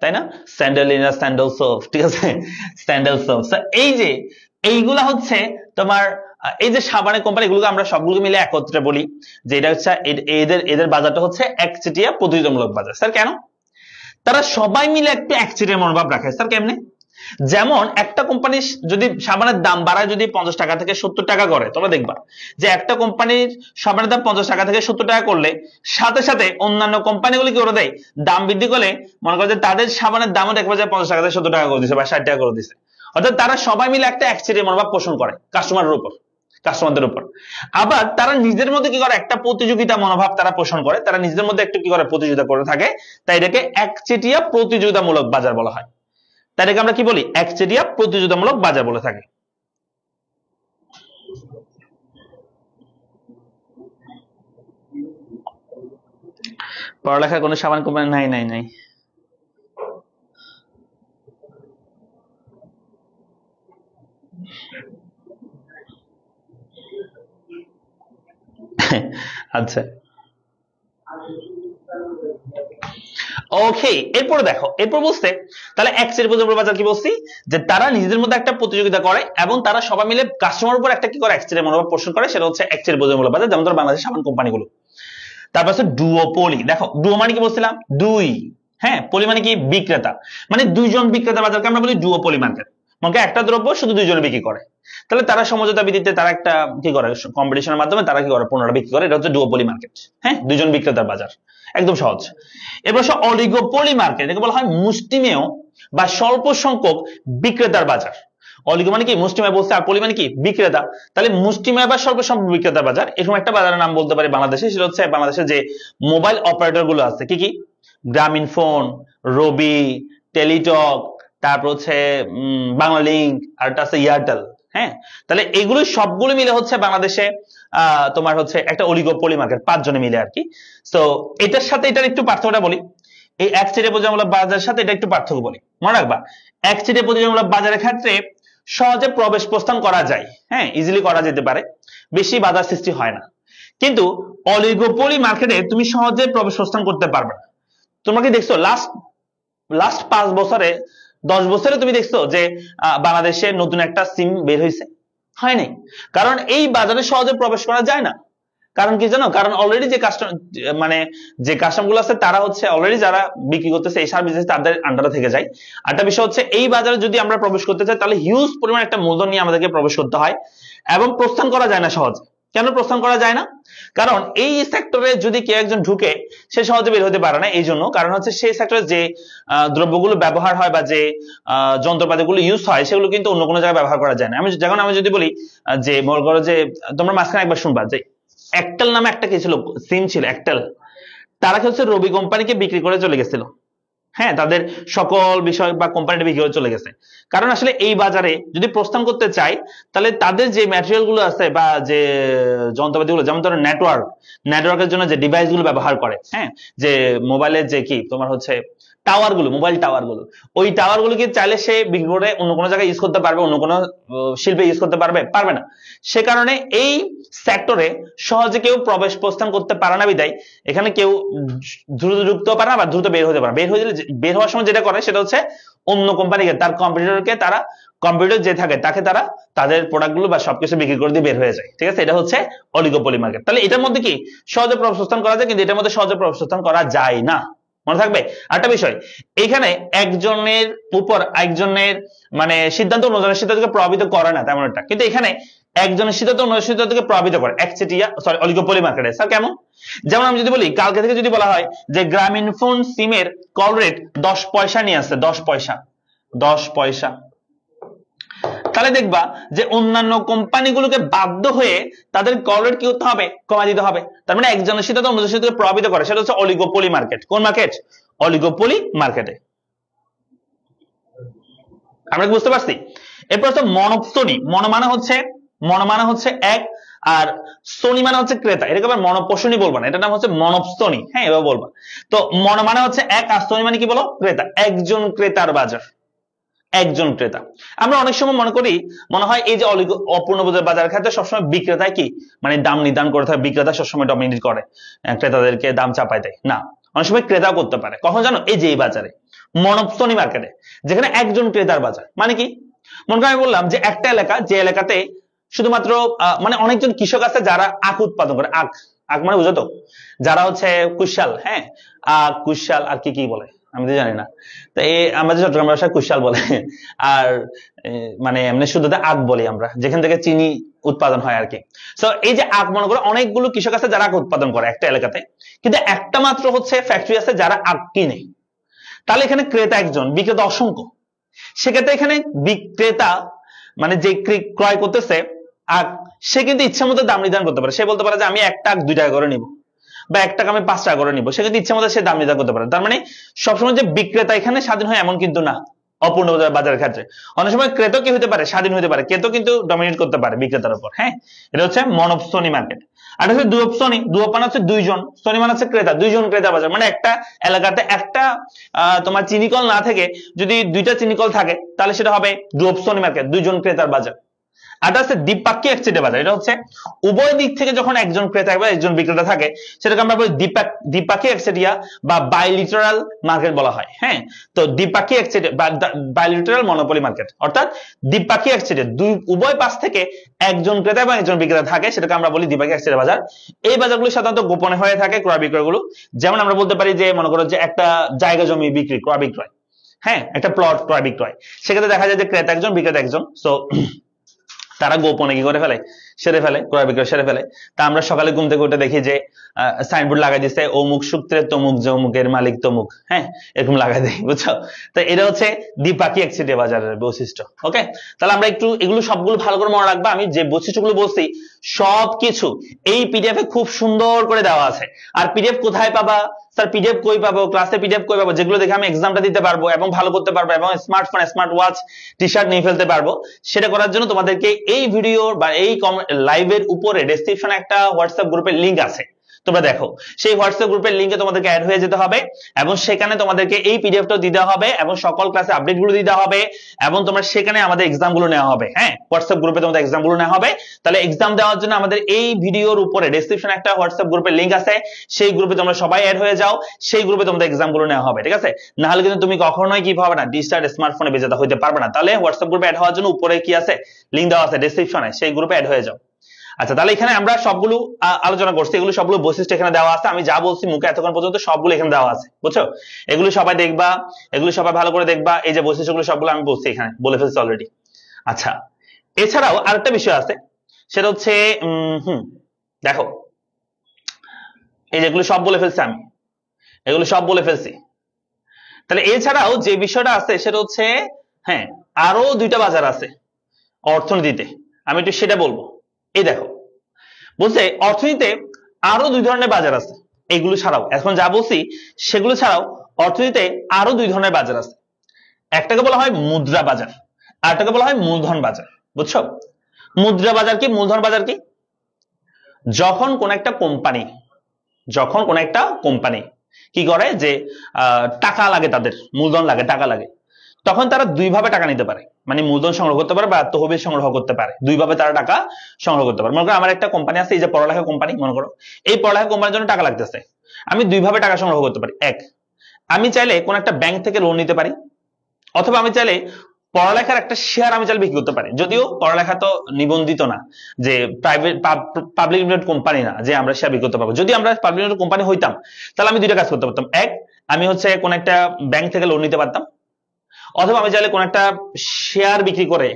তাই না? স্যান্ডেলিনা, স্যান্ডেল সোপ, ঠিক আছে, স্যান্ডেল সোপ। এই যে এইগুলা হচ্ছে তোমার এই যে সাবানের কোম্পানি, এগুলোকে আমরা সবগুলো মিলে একত্রে বলি যে এটা হচ্ছে এদের বাজারটা হচ্ছে একচেটিয়া প্রতিযোগিতামূলক বাজার। স্যার কেন? তারা সবাই মিলে একটা একচেটিয়া মনোভাব রাখে। স্যার কেমনে? যেমন একটা কোম্পানি যদি সাবানের দাম বাড়ায় যদি 50 টাকা থেকে 70 টাকা করে, তোমরা দেখবা যে একটা কোম্পানির সাবানের দাম 50 টাকা থেকে 70 টাকা করলে সাথে সাথে অন্যান্য কোম্পানিগুলো কি করে দেয়, দাম বৃদ্ধি করলে মনে করো যে তাদের সাবানের দামও দেখবা যে 50 টাকা থেকে 70 টাকা করে দিচ্ছে বা 60 টাকা করে দিচ্ছে। অর্থাৎ তারা সবাই মিলে একটা একচেটিয়া মনোভাব পোষণ করে কাস্টমারদের উপর। আবার তারা নিজেদের মধ্যে কি করে, একটা প্রতিযোগিতা মনোভাব তারা পোষণ করে, তারা নিজেদের মধ্যে একটু কি করে, প্রতিযোগিতা করে থাকে। তাই এটাকে একচেটিয়া প্রতিযোগিতামূলক বাজার বলা হয়। তাই এটাকে আমরা কি বলি, একচেটিয়া প্রতিযোগিতামূলক বাজার বলে থাকি। পড়ালেখার কোনো সাবান কোম্পানি নাই। আচ্ছা, ওকে, এরপর দেখো, এরপর বুঝতে তাহলে একচেটিয়া প্রতিযোগিতামূলক বাজার কি বলছি, যে তারা নিজেদের মধ্যে একটা প্রতিযোগিতা করে এবং তারা সবাই মিলে কাস্টমার উপর একটা কি করে, একচেটিয়া মনোভাব পোষণ করে, সেটা হচ্ছে একচেটিয়া প্রতিযোগিতামূলক বাজার। যেমন ধরো বাংলাদেশের সাবান কোম্পানিগুলো। তারপর হচ্ছে ডুওপলি। দেখো ডুও মানে কি বলছিলাম, দুই, হ্যাঁ, পলি মানে কি, বিক্রেতা, মানে দুইজন বিক্রেতা বাজারকে আমরা বলি ডুওপলি মার্কেট। মনে একটা দ্রব্য শুধু দুইজনে বিক্রি করে, তাহলে তারা সমঝোতা ভিত্তিতে তারা একটা কি করে, কম্পিটিশনের মাধ্যমে তারা কি করে, পণ্যটা বিক্রি করে। এটা হচ্ছে ডুওপলি মার্কেট, হ্যাঁ, দুইজন বিক্রেতার বাজার, একদম সহজ। এবার অলিগোপলি মার্কেট, এটাকে বলা হয় মুষ্টিমেয় বা স্বল্প সংখ্যক বিক্রেতার বাজার। অলিগো মানে কি, মুষ্টিমেয় বলছে, আর পলি মানে কি, বিক্রেতা। তাহলে মুষ্টিমেয় বা স্বল্প সংখ্যক বিক্রেতার বাজার, এরকম একটা বাজারের নাম বলতে পারি বাংলাদেশে। সেটা হচ্ছে বাংলাদেশে যে মোবাইল অপারেটর গুলো আছে, কি কি, গ্রামীণ ফোন, রবি, টেলিটক, তারপর হচ্ছে বাংলালিংক, আর একটা আছে এয়ারটেল, হ্যাঁ। তাহলে এগুলো সবগুলো মিলে হচ্ছে বাংলাদেশে তোমার হচ্ছে একটা অলিগোপলি মার্কেট, 5 জনে মিলে আর কি। তো এটার সাথে এটার একটু পার্থক্যটা বলি, এই একচেটিয়া প্রতিযোগিতামূলক বাজারের সাথে এটা একটু পার্থক্য বলি, মনে রাখবা। একচেটিয়া প্রতিযোগিতামূলক বাজারের ক্ষেত্রে সহজে প্রবেশ প্রস্থান করা যায়, হ্যাঁ, ইজিলি করা যেতে পারে, বেশি বাধা সৃষ্টি হয় না। কিন্তু অলিগোপলি মার্কেটে তুমি সহজে প্রবেশ প্রস্থান করতে পারবে না। তোমরা কি দেখছো লাস্ট 5 বছরে, 10 বছরে তুমি দেখছো যে বাংলাদেশে নতুন একটা সিম বের হয়েছে? হয় নাই। কারণ এই বাজারে সহজে প্রবেশ করা যায় না। কারণ কি জানো, কারণ অলরেডি যে কাস্টমার গুলো আছে তারা হচ্ছে অলরেডি যারা বিক্রি করতেছে এই সার্ভিস তাদের আন্ডারে থেকে যায়। আরেকটা বিষয় হচ্ছে এই বাজারে যদি আমরা প্রবেশ করতে চাই তাহলে হিউজ পরিমাণ একটা মূলধন নিয়ে আমাদেরকে প্রবেশ করতে হয় এবং প্রস্থান করা যায় না সহজে। কেন প্রস্থান করা যায় না? কারণ এই সেক্টরে যদি কেউ একজন ঢুকে সে সহজে বের হতে পারে না। এই জন্য কারণ হচ্ছে সেই সেক্টরে যে দ্রব্যগুলো ব্যবহার হয় বা যে যন্ত্রপাতিগুলো ইউজ হয় সেগুলো কিন্তু অন্য কোনো জায়গায় ব্যবহার করা যায় না। আমি যদি বলি যে মনে করো যে তোমরা মাঝখানে একবার শুনবা যে একটেল নামে একটা কি ছিল, সিম ছিল একটেল, তারা কি হচ্ছে রবি কোম্পানিকে বিক্রি করে চলে গেছিল, হ্যাঁ, তাদের সকল বিষয় বা কোম্পানিটা বিক্রি করে চলে গেছে। কারণ আসলে এই বাজারে যদি প্রস্থান করতে চাই তাহলে তাদের যে ম্যাটেরিয়াল গুলো আছে বা যে যন্ত্রপাতিগুলো, যেমন ধরো নেটওয়ার্কের জন্য যে ডিভাইস গুলো ব্যবহার করে, হ্যাঁ, যে মোবাইলের যে কি তোমার হচ্ছে মোবাইল টাওয়ার গুলো, ওই টাওয়ার গুলোকে চাইলে সে বিক্রি করে অন্য কোনো জায়গায় ইউজ করতে পারবে, অন্য কোনো শিল্পে ইউজ করতে পারবে না। সে কারণে এই সেক্টরে সহজে কেউ প্রবেশ প্রস্থান করতে পারে না, বিদায় এখানে কেউ দ্রুত ঢুকতেও পারে না বা দ্রুত বের হতে পারে। বের হওয়ার সময় যেটা করে সেটা হচ্ছে অন্য কোম্পানিকে, তার কম্পিটিটরকে, তারা কম্পিউটার যে থাকে তাকে তারা তাদের প্রোডাক্ট গুলো বা সবকিছু বিক্রি করে দিয়ে বের হয়ে যায়। ঠিক আছে, এটা হচ্ছে অলিগোপলি মার্কেট। তাহলে এটার মধ্যে কি সহজে প্রবেশ প্রস্থান করা যায়, কিন্তু এটার মধ্যে সহজে প্রবেশ প্রস্থান করা যায় না, মনে থাকবে। আরেকটা বিষয়, এখানে একজনের উপর একজনের মানে সিদ্ধান্ত অন্যজনের সিদ্ধান্তকে প্রভাবিত করে না তেমন একটা, কিন্তু এখানে একজনের সিদ্ধান্ত অন্য সিদ্ধান্তকে প্রভাবিত করে অলিগোপলি মার্কেটে। স্যার কেমন? যেমন আমি যদি বলি কালকে থেকে যদি বলা হয় যে গ্রামীণ ফোন সিমের কল রেট 10 পয়সা নিয়ে আসছে, 10 পয়সা, তাহলে দেখবা যে অন্যান্য কোম্পানিগুলোকে বাধ্য হয়ে তাদের কল রেট কি করতে হবে, কমাই দিতে হবে। তার মানে একজনের সাথে তো অন্যদের সাথে প্রভাবিত করে, সেটা হচ্ছে অলিগোপলি মার্কেট। কোন মার্কেট? অলিগোপলি মার্কেটে। আমরা বুঝতে পারছি? এরপর হচ্ছে মনোপসনি। মনো মানে হচ্ছে এক, আর স্তনি মানে হচ্ছে ক্রেতা। এটাকে আবার মনোপসনি বলবা না, এটার নাম হচ্ছে মনোপসনি। হ্যাঁ, এভাবে বলবা। তো মনো মানে হচ্ছে এক, আর স্তনি মানে কি বলো? ক্রেতা। একজন ক্রেতার বাজার, একজন ক্রেতা। আমরা অনেক সময় মনে হয় এই যে অপূর্ণ বাজার ক্ষেত্রে সবসময় বিক্রেতায় কি মানে দাম নির্ধারণ করে থাকে, বিক্রেতা সবসময় ডমিনেট করে, ক্রেতাদেরকে দাম চাপায় দেয়। না, অনেক সময় ক্রেতাও করতে পারে। কখন জানো? এই যে এই বাজারে, মনোপসনি মার্কেটে, যেখানে একজন ক্রেতার বাজার। মানে কি? মনে করি আমি বললাম যে একটা এলাকা, যে এলাকাতে শুধুমাত্র মানে অনেকজন কৃষক আছে যারা আখ উৎপাদন করে। আখ, আখ মানে বুঝো তো, যারা হচ্ছে কুশাল। হ্যাঁ, কুশাল আর কি কি বলে আমি তো জানি না। তো এই আমাদের চট্টগ্রাম ভাষায় কুশাল বলে। আর মানে এমনি শুধুতে আখ বলি আমরা, যেখান থেকে চিনি উৎপাদন হয় আর কি। তো এই যে আখ, মনে করো অনেকগুলো কৃষক আছে যারা আখ উৎপাদন করে একটা এলাকাতে, কিন্তু একটা মাত্র হচ্ছে ফ্যাক্টরি আছে যারা আখ কিনে। তাহলে এখানে ক্রেতা একজন, বিক্রেতা অসংখ্য। সেক্ষেত্রে এখানে বিক্রেতা মানে যে ক্রয় করতেছে আখ, সে কিন্তু ইচ্ছা মতো দাম নির্ধারণ করতে পারে। সে বলতে পারে যে আমি একটা আখ 2 টাকা করে নিব, বা 1 টাকা আমি 5 টাকা করে নিব। সে কিন্তু ইচ্ছা মতো সে দাম নির্ধারণ করতে পারে। তার মানে সবসময় যে বিক্রেতা এখানে স্বাধীন হয় এমন কিন্তু না অপূর্ণ বাজারের ক্ষেত্রে। অনেক সময় ক্রেতা কি হতে পারে? স্বাধীন হতে পারে। ক্রেতা কিন্তু ডমিনেট করতে পারে বিক্রেতার উপর। হ্যাঁ, এটা হচ্ছে মনোপসনি মার্কেট। আর হচ্ছে দুয়োপসনি। দুয়োপন হচ্ছে দুইজন, স্তনি মানে হচ্ছে ক্রেতা, দুইজন ক্রেতা বাজার। মানে একটা এলাকাতে একটা তোমার চিনিকল না থেকে যদি 2টা চিনিকল থাকে, তাহলে সেটা হবে দুয়োপসনি মার্কেট, দুইজন ক্রেতার বাজার। আর হচ্ছে দ্বিপাক্ষিক একচেটিয়া বাজার। এটা হচ্ছে উভয় দিক থেকে যখন একজন ক্রেতা বা একজন বিক্রেতা থাকে, সেটাকে আমরা বলি দ্বিপাক্ষিক একচেটিয়া বা বাইলিটারাল মার্কেট বলা হয়। হ্যাঁ, তো দ্বিপাক্ষিক একচেটিয়া বা বাইলিটারাল মনোপলি মার্কেট, অর্থাৎ দ্বিপাক্ষিক একচেটিয়া, উভয় পাশ থেকে একজন ক্রেতা এবং একজন বিক্রেতা থাকে, সেটাকে আমরা বলি দ্বিপাক্ষিক একচেটিয়া বাজার। এই বাজারগুলো সাধারণত গোপনে হয়ে থাকে, ক্রয় বিক্রয়গুলো। যেমন আমরা বলতে পারি যে মনে করো যে একটা জায়গা জমি বিক্রি, ক্রয় বিক্রয়। হ্যাঁ, একটা প্লট ক্রয় বিক্রয়। সেক্ষেত্রে দেখা যায় যে ক্রেতা একজন, বিক্রেতা একজন। সো তারা গোপনে কি করে ফেলে? সেরে ফেলে, ক্রয় বিক্রয় সেরে ফেলে। তা আমরা সকালে ঘুম থেকে উঠে দেখি যে সাইনবোর্ড লাগাই দিচ্ছে, অমুক সূত্রের তমুক, যমুকের মালিক তমুক। হ্যাঁ, এরকম লাগাই দেয়, বুঝছো? তো এটা হচ্ছে দ্বিপাক্ষিক একচেটিয়া বাজারের বৈশিষ্ট্য। ওকে, তাহলে আমরা একটু এগুলো সবগুলো ভালো করে মনে রাখবা। আমি যে বৈশিষ্ট্যগুলো বলছি সবকিছু এই পিডিএফ এ খুব সুন্দর করে দেওয়া আছে। আর পিডিএফ কোথায় পাবা? স্যার পিডিএফ কই পাবো? ক্লাসে পিডিএফ কই পাবো? যেগুলো দেখে আমি এক্সামটা দিতে পারবো এবং ভালো করতে পারবো এবং স্মার্টফোন, স্মার্ট ওয়াচ, টি-শার্ট নিয়ে ফেলতে পারবো, সেটা করার জন্য তোমাদেরকে এই ভিডিও বা এই লাইভের উপরে ডেসক্রিপশনে একটা হোয়াটসঅ্যাপ গ্রুপের লিংক আছে, তোমরা দেখো। সেই হোয়াটসঅ্যাপ গ্রুপের লিংকে তোমাদেরকে অ্যাড হয়ে যেতে হবে এবং সেখানে তোমাদেরকে এই পিডিএফটাও দিতে হবে এবং সকল ক্লাসে আপডেটগুলো দিতে হবে এবং তোমরা সেখানে আমাদের এক্সামগুলো নেওয়া হবে। হ্যাঁ, হোয়াটসঅ্যাপ গ্রুপে তোমাদের এক্সামগুলো নেওয়া হবে। তাহলে এক্সাম দেওয়ার জন্য আমাদের এই ভিডিওর উপরে ডেসক্রিপশনে একটা হোয়াটসঅ্যাপ গ্রুপের লিংক আছে, সেই গ্রুপে তোমরা সবাই অ্যাড হয়ে যাও। সেই গ্রুপে তোমাদের এক্সামগুলো নেওয়া হবে, ঠিক আছে? না হলে কিন্তু তুমি কখনোই কি পাবে না, ডিজিটাল স্মার্টফোনে বেজেতা হইতে পারবে না। তাহলে হোয়াটসঅ্যাপ গ্রুপে অ্যাড হওয়ার জন্য উপরে কি আছে? লিংক দেওয়া আছে ডেসক্রিপশনে, সেই গ্রুপে অ্যাড হয়ে যাও। আচ্ছা, তাহলে এখানে আমরা সবগুলো আলোচনা করছি, এগুলো সবগুলো বৈশিষ্ট্য এখানে দেওয়া আছে। আমি যা বলছি মুখে এতক্ষণ পর্যন্ত সবগুলো এখানে দেওয়া আছে, বুঝছো? এগুলো সবাই দেখবা, এগুলো সবাই ভালো করে দেখবা। এই যে বৈশিষ্ট্যগুলো সবগুলো আমি বলছি এখানে, বলে ফেলছি অলরেডি। আচ্ছা, এছাড়াও আরেকটা বিষয় আছে, সেটা হচ্ছে দেখো, এই যেগুলো সব বলে ফেলছি আমি, এগুলো সব বলে ফেলছি। তাহলে এছাড়াও যে বিষয়টা আছে সেটা হচ্ছে, হ্যাঁ, আরো 2টা বাজার আছে অর্থনীতিতে, আমি একটু সেটা বলবো। এই দেখো, বলছে অর্থনীতিতে আরো 2 ধরনের বাজার আছে। এগুলো ছাড়াও, এখন যা বলছি সেগুলো ছাড়াও অর্থনীতিতে আরো 2 ধরনের বাজার আছে। একটাকে বলা হয় মুদ্রা বাজার, আর একটাকে বলা হয় মূলধন বাজার, বুঝছো? মুদ্রা বাজার কি, মূলধন বাজার কি? যখন কোন একটা কোম্পানি কি করে যে টাকা লাগে, তাদের মূলধন লাগে, টাকা লাগে, তখন তারা 2 ভাবে টাকা নিতে পারে। মানে মূলধন সংগ্রহ করতে পারে বা তহবিল সংগ্রহ করতে পারে। 2 ভাবে তারা টাকা সংগ্রহ করতে পারে। মনে করো আমার একটা কোম্পানি আছে, এই যে পড়ালেখা কোম্পানি, মনে করো এই পড়ালেখা কোম্পানির জন্য টাকা লাগতেছে। আমি 2 ভাবে টাকা সংগ্রহ করতে পারি। এক, আমি চাইলে কোন একটা ব্যাংক থেকে লোন নিতে পারি, অথবা আমি চাইলে পড়ালেখার একটা শেয়ার আমি চাইলে বিক্রি করতে পারি। যদিও পড়ালেখা তো নিবন্ধিত না, যে প্রাইভেট পাবলিক লিমিটেড কোম্পানি না যে আমরা শেয়ার বিক্রি করতে পারবো। যদি আমরা পাবলিক লিমিটেড কোম্পানি হইতাম, তাহলে আমি 2টা কাজ করতে পারতাম। এক, আমি হচ্ছে কোন একটা ব্যাংক থেকে লোন নিতে পারতাম, অথবা আমি চাইলে কোন একটা শেয়ার বিক্রি করে,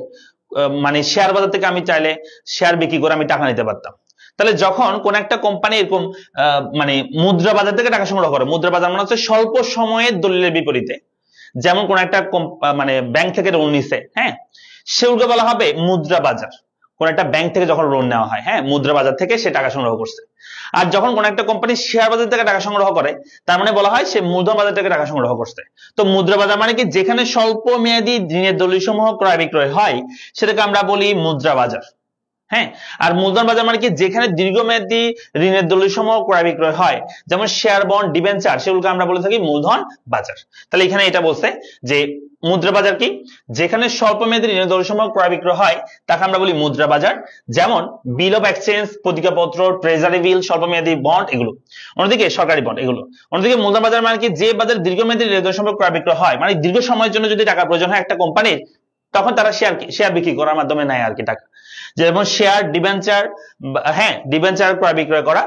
মানে শেয়ার বাজার থেকে আমি চাইলে শেয়ার বিক্রি করে আমি টাকা নিতে পারতাম। তাহলে যখন কোন একটা কোম্পানি এরকম মানে মুদ্রা বাজার থেকে টাকা সংগ্রহ করে, মুদ্রা বাজার মানে হচ্ছে স্বল্প সময়ের দলিলের বিপরীতে, যেমন কোন একটা মানে ব্যাংক থেকে লোন নিছে, হ্যাঁ, সেগুলোকে বলা হবে মুদ্রা বাজার। কোন একটা ব্যাংক থেকে যখন লোন নেওয়া হয়, হ্যাঁ, মুদ্রা বাজার থেকে সে টাকা সংগ্রহ করছে। আর যখন কোন একটা কোম্পানি শেয়ার বাজার থেকে টাকা সংগ্রহ করে, তার মানে বলা হয় সে মূলধন বাজার থেকে টাকা সংগ্রহ করছে। তো মুদ্রা বাজার মানে কি, যেখানে স্বল্প মেয়াদী ঋণের দলিলসমূহ ক্রয় বিক্রয় হয় সেটাকে আমরা বলি মুদ্রা বাজার। হ্যাঁ, আর মূলধন বাজার মানে কি, যেখানে দীর্ঘমেয়াদী ঋণের দলিলসমূহ ক্রয় বিক্রয় হয়, যেমন শেয়ার, বন্ড, ডিবেঞ্চার, সেগুলোকে আমরা বলে থাকি মূলধন বাজার। তাহলে এখানে এটা বলছে যে মুদ্রা বাজার কি, যেখানে স্বল্প মেয়াদী ঋণের দলিলসমূহ ক্রয় বিক্রয় হয় তাকে আমরা বলি মুদ্রা বাজার। যেমন বিল অফ এক্সচেঞ্জ, প্রতিজ্ঞাপত্র, ট্রেজারি বিল, স্বল্প মেয়াদী বন্ড, এগুলো। অন্যদিকে সরকারি বন্ড, এগুলো। অন্যদিকে মূলধন বাজার মানে কি, যে বাজার দীর্ঘমেয়াদী ঋণের দলিলসমূহ ক্রয় বিক্রয় হয়, মানে দীর্ঘ সময়ের জন্য যদি টাকা প্রয়োজন হয় একটা কোম্পানির, তখন তারা শেয়ার বিক্রি করার মাধ্যমে নেয় আর কি টাকা। যেমন শেয়ার, ডিবেঞ্চার, হ্যাঁ, ডিবেঞ্চার ক্রয় বিক্রয় করা,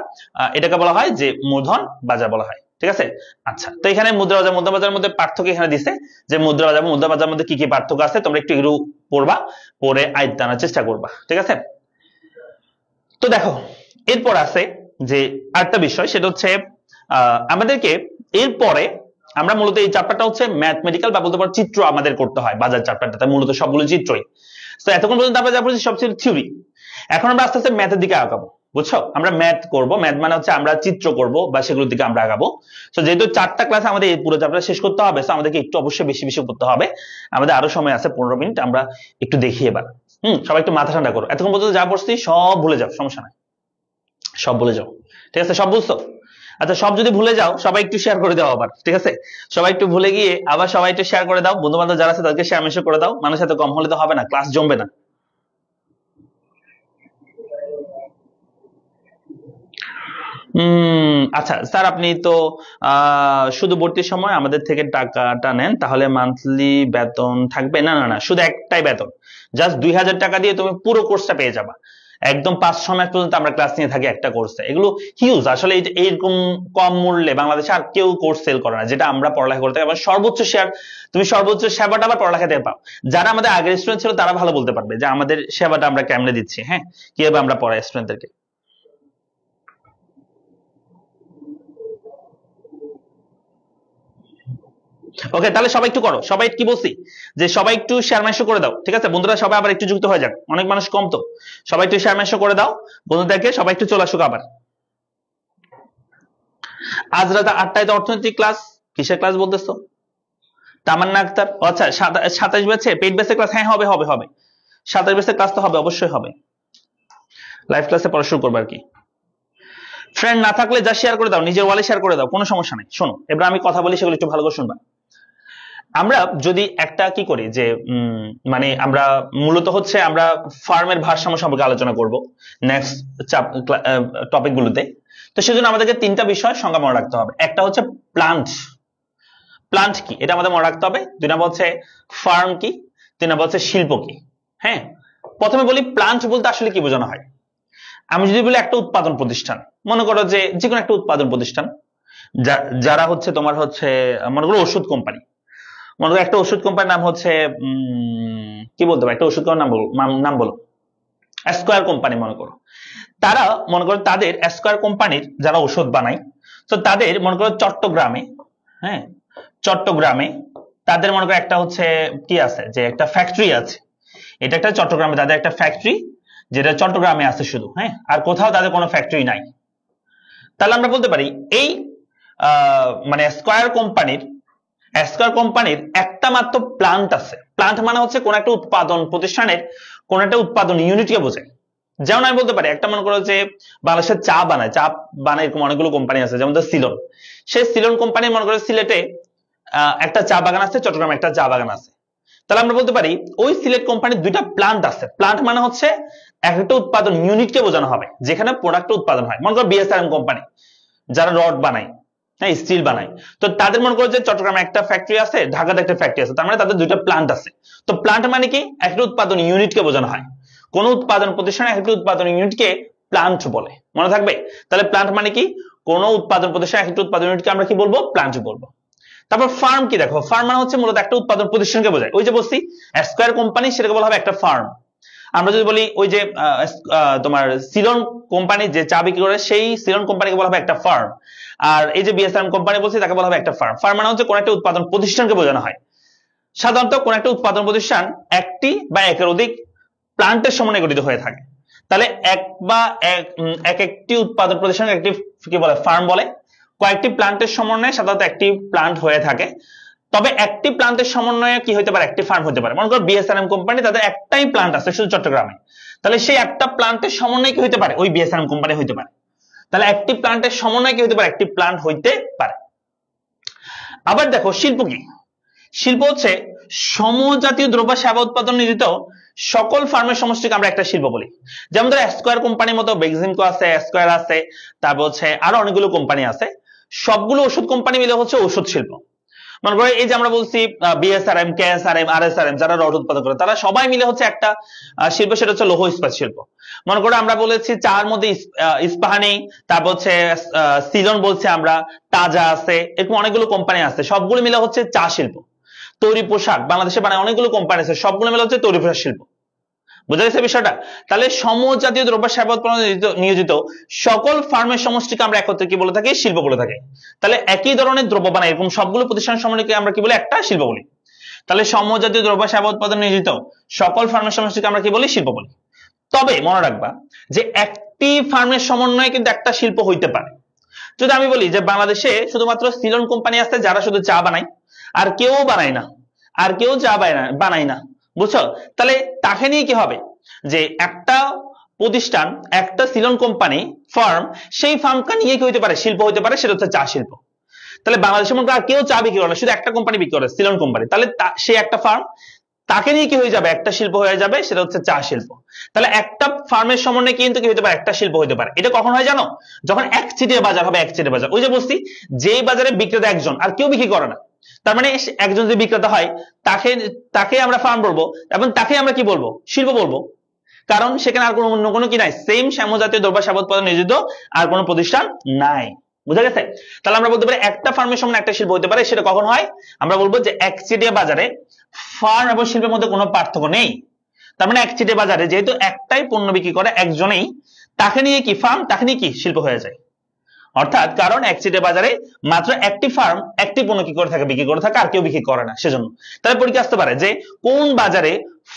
এটাকে বলা হয় যে মূলধন বাজার বলা হয়। ঠিক আছে। আচ্ছা, তো এখানে মুদ্রা বাজার, মুদ্রা বাজারের মধ্যে পার্থক্য এখানে দিছে যে মুদ্রা বাজার, মুদ্রা বাজারের মধ্যে কি কি পার্থক্য আছে, তোমরা একটু এগুলো পড়বা, পড়ে আয়ত্ত আনার চেষ্টা করবা। ঠিক আছে। তো দেখো, এরপর আছে যে আরেকটা বিষয়, সেটা হচ্ছে আমাদেরকে এরপরে আমরা মূলত এই চ্যাপ্টারটা হচ্ছে ম্যাথমেটিক্যাল বা বলতে পারো চিত্র আমাদের করতে হয় বাজার চ্যাপ্টারটা, মূলত সবগুলো চিত্রই। তো এতক্ষণ পর্যন্ত আমরা যা পড়েছি সব ছিল থিওরি। এখন আমরা আস্তে আস্তে ম্যাথের দিকে আগাবো, বুঝছো? আমরা ম্যাথ করব, ম্যাথ মানে হচ্ছে আমরা চিত্র করব বা সেগুলোর দিকে আমরা আগাবো। তো যেহেতু 4টা ক্লাস আমাদের এই পুরো চ্যাপ্টার শেষ করতে হবে, তো আমাদেরকে একটু অবশ্যই বেশি বেশি করতে হবে। আমাদের আরো সময় আছে 15 মিনিট, আমরা একটু দেখি এবার। সবাই একটু মাথা ঠান্ডা করো, এতক্ষণ পর্যন্ত যা পড়ছি সব ভুলে যাও, সমস্যা নাই, সব ভুলে যাও। ঠিক আছে, সব বুঝছো? আচ্ছা, সব যদি ভুলে যাও সবাই একটু শেয়ার করে দাও আবার। ঠিক আছে, সবাই একটু ভুলে গিয়ে আবার সবাই একটু শেয়ার করে দাও, বন্ধু বান্ধব যারা আছে তাদেরকে শেয়ার মেশো করে দাও। মানুষের সাথে কম হলে তো হবে না, ক্লাস জমবে না। আচ্ছা স্যার, আপনি তো শুধু ভর্তির সময় আমাদের থেকে টাকাটা নেন, তাহলে মান্থলি বেতন থাকবে? না না না, শুধু একটাই বেতন, জাস্ট 2000 টাকা দিয়ে তুমি পুরো কোর্সটা পেয়ে যাবা। একদম 5-6 মাস পর্যন্ত আমরা ক্লাস নিয়ে থাকি একটা কোর্সে। এগুলো হিউজ, আসলে এইরকম কম মূল্যে বাংলাদেশে আর কেউ কোর্স সেল করে না, যেটা আমরা পড়ালেখা করতে পারি। সর্বোচ্চ শেয়ার, তুমি সর্বোচ্চ সেবাটা আবার পড়ালেখা থেকে পাও। যারা আমাদের আগের স্টুডেন্ট ছিল তারা ভালো বলতে পারবে যে আমাদের সেবাটা আমরা কেমনে দিচ্ছি, হ্যাঁ, কিভাবে আমরা পড়াই স্টুডেন্টদেরকে। ওকে, তাহলে সবাই একটু করো, সবাই কি বলছি যে সবাই একটু শেয়ার মেশো করে দাও। ঠিক আছে বন্ধুরা, সবাই আবার একটু যুক্ত হয়ে যাক, অনেক মানুষ কম তো, সবাই একটু শেয়ার মেশো করে দাও বন্ধুদেরকে, সবাই একটু চলে আসুক আবার। আজ রাত 8টায় তো অর্থনৈতিক ক্লাস, কিসের ক্লাস বলতেছো? তামান্না আক্তার, আচ্ছা 27 ব্যাচে পেইড ব্যাচের ক্লাস, হ্যাঁ হবে হবে হবে, 27 ব্যাচের ক্লাস তো হবে, অবশ্যই হবে। লাইভ ক্লাসে পড়া শুরু করবো আর কি। ফ্রেন্ড না থাকলে যা শেয়ার করে দাও, নিজের ওয়ালে শেয়ার করে দাও, কোনো সমস্যা নেই। শোনো, এবার আমি কথা বলি, সেগুলো একটু ভালো করে শুনবা। আমরা যদি একটা কি করি যে মানে আমরা মূলত হচ্ছে আমরা ফার্মের ভারসাম্য সম্পর্কে আলোচনা করব নেক্সট টপিক গুলোতে। তো সেজন্য আমাদেরকে 3টা বিষয় সংজ্ঞা মনে রাখতে হবে। একটা হচ্ছে প্লান্ট, প্লান্ট কি এটা আমাদের মনে রাখতে হবে। 2 নম্বর হচ্ছে ফার্ম কি, 3 নম্বর হচ্ছে শিল্প কি। হ্যাঁ, প্রথমে বলি প্লান্ট বলতে আসলে কি বোঝানো হয়। আমি যদি বলি একটা উৎপাদন প্রতিষ্ঠান, মনে করো যে কোনো একটা উৎপাদন প্রতিষ্ঠান, যারা হচ্ছে তোমার হচ্ছে মনে করো ওষুধ কোম্পানি, মনে করো একটা ওষুধ কোম্পানির নাম হচ্ছে কি বলতে পারো, একটা ওষুধ কোম্পানির নাম বলো, স্কয়ার কোম্পানি। মনে করো তারা, মনে করো তাদের স্কয়ার কোম্পানির যারা ওষুধ বানায়, তো তাদের মনে করো চট্টগ্রামে, হ্যাঁ চট্টগ্রামে তাদের মনে করো একটা হচ্ছে কি আছে, যে একটা ফ্যাক্টরি আছে। এটা একটা চট্টগ্রামে তাদের একটা ফ্যাক্টরি, যেটা চট্টগ্রামে আছে শুধু, হ্যাঁ, আর কোথাও তাদের কোনো ফ্যাক্টরি নাই। তাহলে আমরা বলতে পারি এই মানে স্কয়ার কোম্পানির একটা মাত্র প্লান্ট আছে। প্লান্ট মানে হচ্ছে কোন একটা উৎপাদন প্রতিষ্ঠানের কোন একটা উৎপাদন ইউনিটকে বোঝায়। যেমন আমি বলতে পারি একটা মনে করো যে বাংলাদেশের চা বানায় এরকম অনেকগুলো কোম্পানি আছে, যেমন সিলন, সেই সিলন কোম্পানি মনে করো সিলেটে একটা চা বাগান আছে, চট্টগ্রামে একটা চা বাগান আছে। তাহলে আমরা বলতে পারি ওই সিলেট কোম্পানির 2টা প্লান্ট আছে। প্লান্ট মানে হচ্ছে একটা উৎপাদন ইউনিটকে বোঝানো হবে, যেখানে প্রোডাক্ট উৎপাদন হয়। মনে করো বিএসআরএম কোম্পানি, যারা রড বানায়, হ্যাঁ স্টিল বানায়, তো তাদের মনে করো যে চট্টগ্রামে একটা ফ্যাক্টরি আছে, ঢাকাতে একটা ফ্যাক্টরি আছে, তার মানে তাদের 2টা প্লান্ট আছে। তো প্লান্ট মানে কি, একটা উৎপাদন ইউনিটকে বোঝানো হয়। কোন উৎপাদন প্রতিষ্ঠানে একটা উৎপাদন ইউনিটকে প্লান্ট বলে, মনে থাকবে। তাহলে প্লান্ট মানে কি, কোন উৎপাদন প্রতিষ্ঠানে একটা উৎপাদন ইউনিটকে আমরা কি বলবো, প্লান্ট বলবো। তারপর ফার্ম কি, দেখো ফার্ম মানে হচ্ছে মূলত একটা উৎপাদন প্রতিষ্ঠানকে বোঝায়। ওই যে বলছি স্কয়ার কোম্পানি, সেটাকে বলা হবে একটা ফার্ম। আমরা যদি বলি ওই যে তোমার সিলন কোম্পানি যে চা বিক্রি করে, সেই সিলন কোম্পানিকে বলা হবে একটা ফার্ম। আর এই যে বিএসআরএম কোম্পানি বলছি, তাকে বলা হবে একটা ফার্ম। ফার্ম মানে হচ্ছে কোন একটা উৎপাদন প্রতিষ্ঠানকে বোঝানো হয়। সাধারণত কোন একটা উৎপাদন প্রতিষ্ঠান একটি বা একের অধিক প্লান্টের সমন্বয়ে গঠিত হয়ে থাকে। তাহলে একটি উৎপাদন প্রতিষ্ঠান একটি কি বলে ফার্ম বলে, কয়েকটি প্লান্টের সমন্বয়ে সাধারণত একটি প্লান্ট হয়ে থাকে। তবে একটি প্লান্টের সমন্বয়ে কি হতে পারে, একটি ফার্ম হতে পারে। মনে করো বিএসআরএম কোম্পানি, তাদের একটাই প্লান্ট আছে শুধু চট্টগ্রামে, তাহলে সেই একটা প্লান্টের সমন্বয়ে কি হতে পারে, ওই বিএসআরএম কোম্পানি হতে পারে। তাহলে একটি প্লান্টের সমন্বয়ে কি হতে পারে, একটি প্লান্ট হইতে পারে। আবার দেখো শিল্প কি, শিল্প হচ্ছে সমজাতীয় দ্রব্য সেবা উৎপাদন নিয়োজিত সকল ফার্মের সমষ্টিকে আমরা একটা শিল্প বলি। যেমন ধরো স্কয়ার কোম্পানির মতো বেক্সিমকো আছে, স্কয়ার আছে, তারপর হচ্ছে আরো অনেকগুলো কোম্পানি আছে। সবগুলো ওষুধ কোম্পানি মিলে হচ্ছে ওষুধ শিল্প। মনে করো এই যে আমরা বলছি বিএসআরএম, কেএসআরএম, আরএসআরএম যারা রড উৎপাদন করে, তারা সবাই মিলে হচ্ছে একটা শিল্প, সেটা হচ্ছে লৌহ ইস্পাত শিল্প। মনে করো আমরা বলেছি চার মধ্যে ইস্পাহানি, তারপর হচ্ছে সিলন বলছি আমরা, তাজা আছে, এরকম অনেকগুলো কোম্পানি আছে, সবগুলো মিলে হচ্ছে চা শিল্প। তৈরি পোশাক বাংলাদেশে বানায় অনেকগুলো কোম্পানি আছে, সবগুলো মিলে হচ্ছে তৈরি পোশাক শিল্প। বুঝা গেছে বিষয়টা? তাহলে সমজাতীয় দ্রব্য সেবা উৎপাদনে নিয়োজিত সকল ফার্মের সমষ্টিকে আমরা একত্রে কি বলে থাকি, শিল্প বলে থাকি। তাহলে একই ধরনের দ্রব্য বানায় এরকম সবগুলো প্রতিষ্ঠান সমন্বয়কে আমরা কি বলি, একটা শিল্প বলি। তাহলে সমজাতীয় দ্রব্য সেবা উৎপাদনে নিয়োজিত সকল ফার্মের সমষ্টিকে আমরা কি বলি, শিল্প বলি। তবে মনে রাখবা যে একটি ফার্মের সমন্বয়ে কিন্তু একটা শিল্প হইতে পারে। যদি আমি বলি যে বাংলাদেশে শুধুমাত্র সিলন কোম্পানি আছে যারা শুধু চা বানায়, আর কেউ বানায় না, আর কেউ চা বানায় না, বুঝছো? তাহলে তাকে নিয়ে কি হবে, যে একটা প্রতিষ্ঠান, একটা সিলন কোম্পানি ফার্ম, সেই ফার্মকে নিয়ে কি হইতে পারে, শিল্প হইতে পারে, সেটা হচ্ছে চা শিল্প। তাহলে বাংলাদেশের মধ্যে আর কেউ চা বিক্রি করে না, শুধু একটা কোম্পানি বিক্রি করে, সিলন কোম্পানি। তাহলে সে একটা ফার্ম, তাকে নিয়ে কি হয়ে যাবে, একটা শিল্প হয়ে যাবে, সেটা হচ্ছে চা শিল্প। তাহলে একটা ফার্মের সমন্বয়ে কিন্তু কি হতে পারে, একটা শিল্প হতে পারে। এটা কখন হয় জানো, যখন একচেটিয়া বাজার হবে, একচেটিয়া বাজার। ওই যে বলছি, যেই বাজারে বিক্রেতা একজন আর কেউ বিক্রি করে না, তার মানে একজন যে বিক্রেতা হয় তাকে আমরা ফার্ম বলবো, এবং তাকে আমরা কি বলবো, শিল্প বলবো। কারণ সেখানে আর কোনো অন্য কোনো কি নাই, সেম সমজাতীয় দ্রব্য সেবা উৎপাদন নিয়োজিত আর কোনো প্রতিষ্ঠান নাই। বুঝা গেছে? তাহলে আমরা বলতে পারি একটা ফার্মের সমান একটা শিল্প হতে পারে। সেটা কখন হয়, আমরা বলবো যে একচেটিয়া বাজারে ফার্ম এবং শিল্পের মধ্যে কোনো পার্থক্য নেই। তার মানে একচেটিয়া বাজারে যেহেতু একটাই পণ্য বিক্রি করে একজনেই, তাকে নিয়ে কি ফার্ম, তাকে নিয়ে কি শিল্প হয়ে যায়। অর্থাৎ কারণ একচেটিয়া বাজারে মাত্র একটি ফার্ম একটি পণ্য কি করে থাকে, বিক্রি করে থাকে, আর কেউ বিক্রি করে না, সেজন্য। তাহলে পরীক্ষা আসতে পারে যে কোন বাজারে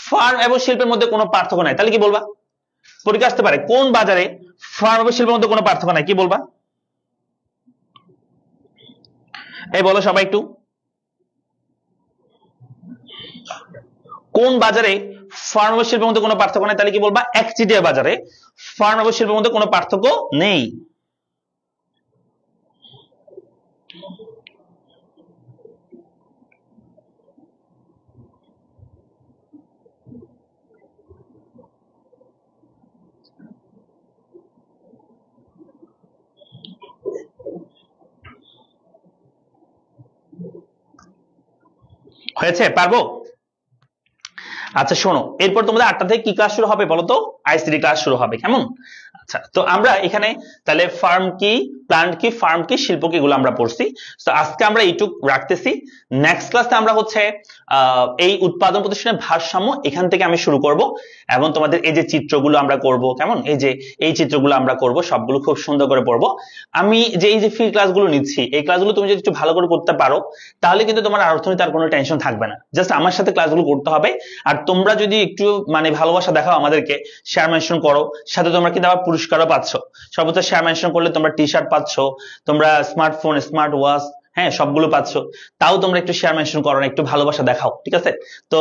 ফার্ম এবং শিল্পের মধ্যে কোনো পার্থক্য নাই, তাহলে কি বলবা? পরীক্ষা আসতে পারে কোন বাজারে ফার্ম এবং শিল্পের মধ্যে কোনো পার্থক্য নাই, কি বলবা? এই বলো সবাই একটু, কোন বাজারে ফার্ম এবং শিল্পের মধ্যে কোনো পার্থক্য নাই, তাহলে কি বলবা? একচেটিয়া বাজারে ফার্ম এবং শিল্পের মধ্যে কোনো পার্থক্য নেই। হয়েছে? পারবো? আচ্ছা শোনো, এরপর তোমাদের 8টা থেকে কি ক্লাস শুরু হবে বলো তো? আইসিটি ক্লাস শুরু হবে, কেমন? আচ্ছা, তো আমরা এখানে তাহলে ফার্ম কি, প্ল্যান্ট কি, ফার্ম কি, শিল্প কি, এগুলো আমরা পড়ছি। তো আজকে আমরা এইটুক রাখতেছি। নেক্সট ক্লাসে আমরা হচ্ছে এই উৎপাদন প্রতিষ্ঠানের ভারসাম্য এখান থেকে আমি শুরু করব, এবং তোমাদের এই যে চিত্রগুলো আমরা করব, কেমন, এই চিত্রগুলো আমরা করব, সবগুলো খুব সুন্দর করে পড়বো। আমি যে এই যে ফ্রি ক্লাসগুলো নিচ্ছি, এই ক্লাসগুলো তুমি যদি একটু ভালো করে করতে পারো, তাহলে কিন্তু তোমার অর্থনীতি আর কোনো টেনশন থাকবে না। জাস্ট আমার সাথে ক্লাসগুলো করতে হবে। আর তোমরা যদি একটু মানে ভালোবাসা দেখাও আমাদেরকে, শেয়ার মেনশন করো, সাথে তোমরা কিন্তু আবার পুরস্কারও পাচ্ছ। সর্বোচ্চ শেয়ার মেনশন করলে তোমরা টি শার্ট পাচ্ছ, তোমরা স্মার্টফোন, স্মার্ট ওয়াচ, হ্যাঁ সবগুলো পাচ্ছ। তাও তোমরা একটু শেয়ার মেনশন করো না, একটু ভালোবাসা দেখাও, ঠিক আছে? তো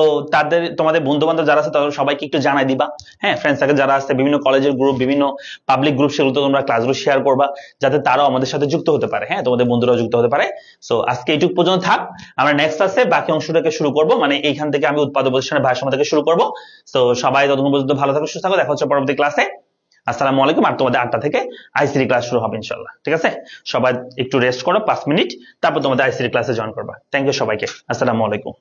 তোমাদের বন্ধু বান্ধব যারা আছে তাদের সবাইকে একটু জানাই দিবা। হ্যাঁ, ফ্রেন্ড সার্কেল যারা আছে, বিভিন্ন কলেজের গ্রুপ, বিভিন্ন পাবলিক গ্রুপ, সেগুলো তোমরা ক্লাসগুলো শেয়ার করবা, যাতে তারাও আমাদের সাথে যুক্ত হতে পারে। হ্যাঁ, তোমাদের বন্ধুরাও যুক্ত হতে পারে। সো আজকে এইটুকু পর্যন্ত থাক। আমরা নেক্সট ক্লাসে বাকি অংশটাকে শুরু করব, মানে এইখান থেকে আমি উৎপাদন প্রতিষ্ঠানের ভারসাম্য থেকে শুরু করব। তো সবাই ততক্ষণ পর্যন্ত ভালো থাকো, সুস্থ থাকো। দেখা হচ্ছে পরবর্তী ক্লাসে। আসসালামু আলাইকুম। আর তোমাদের 8টা থেকে আইসিটি ক্লাস শুরু হবে ইনশাআল্লাহ, ঠিক আছে? সবাই একটু রেস্ট করো 5 মিনিট, তারপর তোমাদের আইসিটি ক্লাসে জয়েন করবা। থ্যাংক ইউ সবাইকে। আসসালামু আলাইকুম।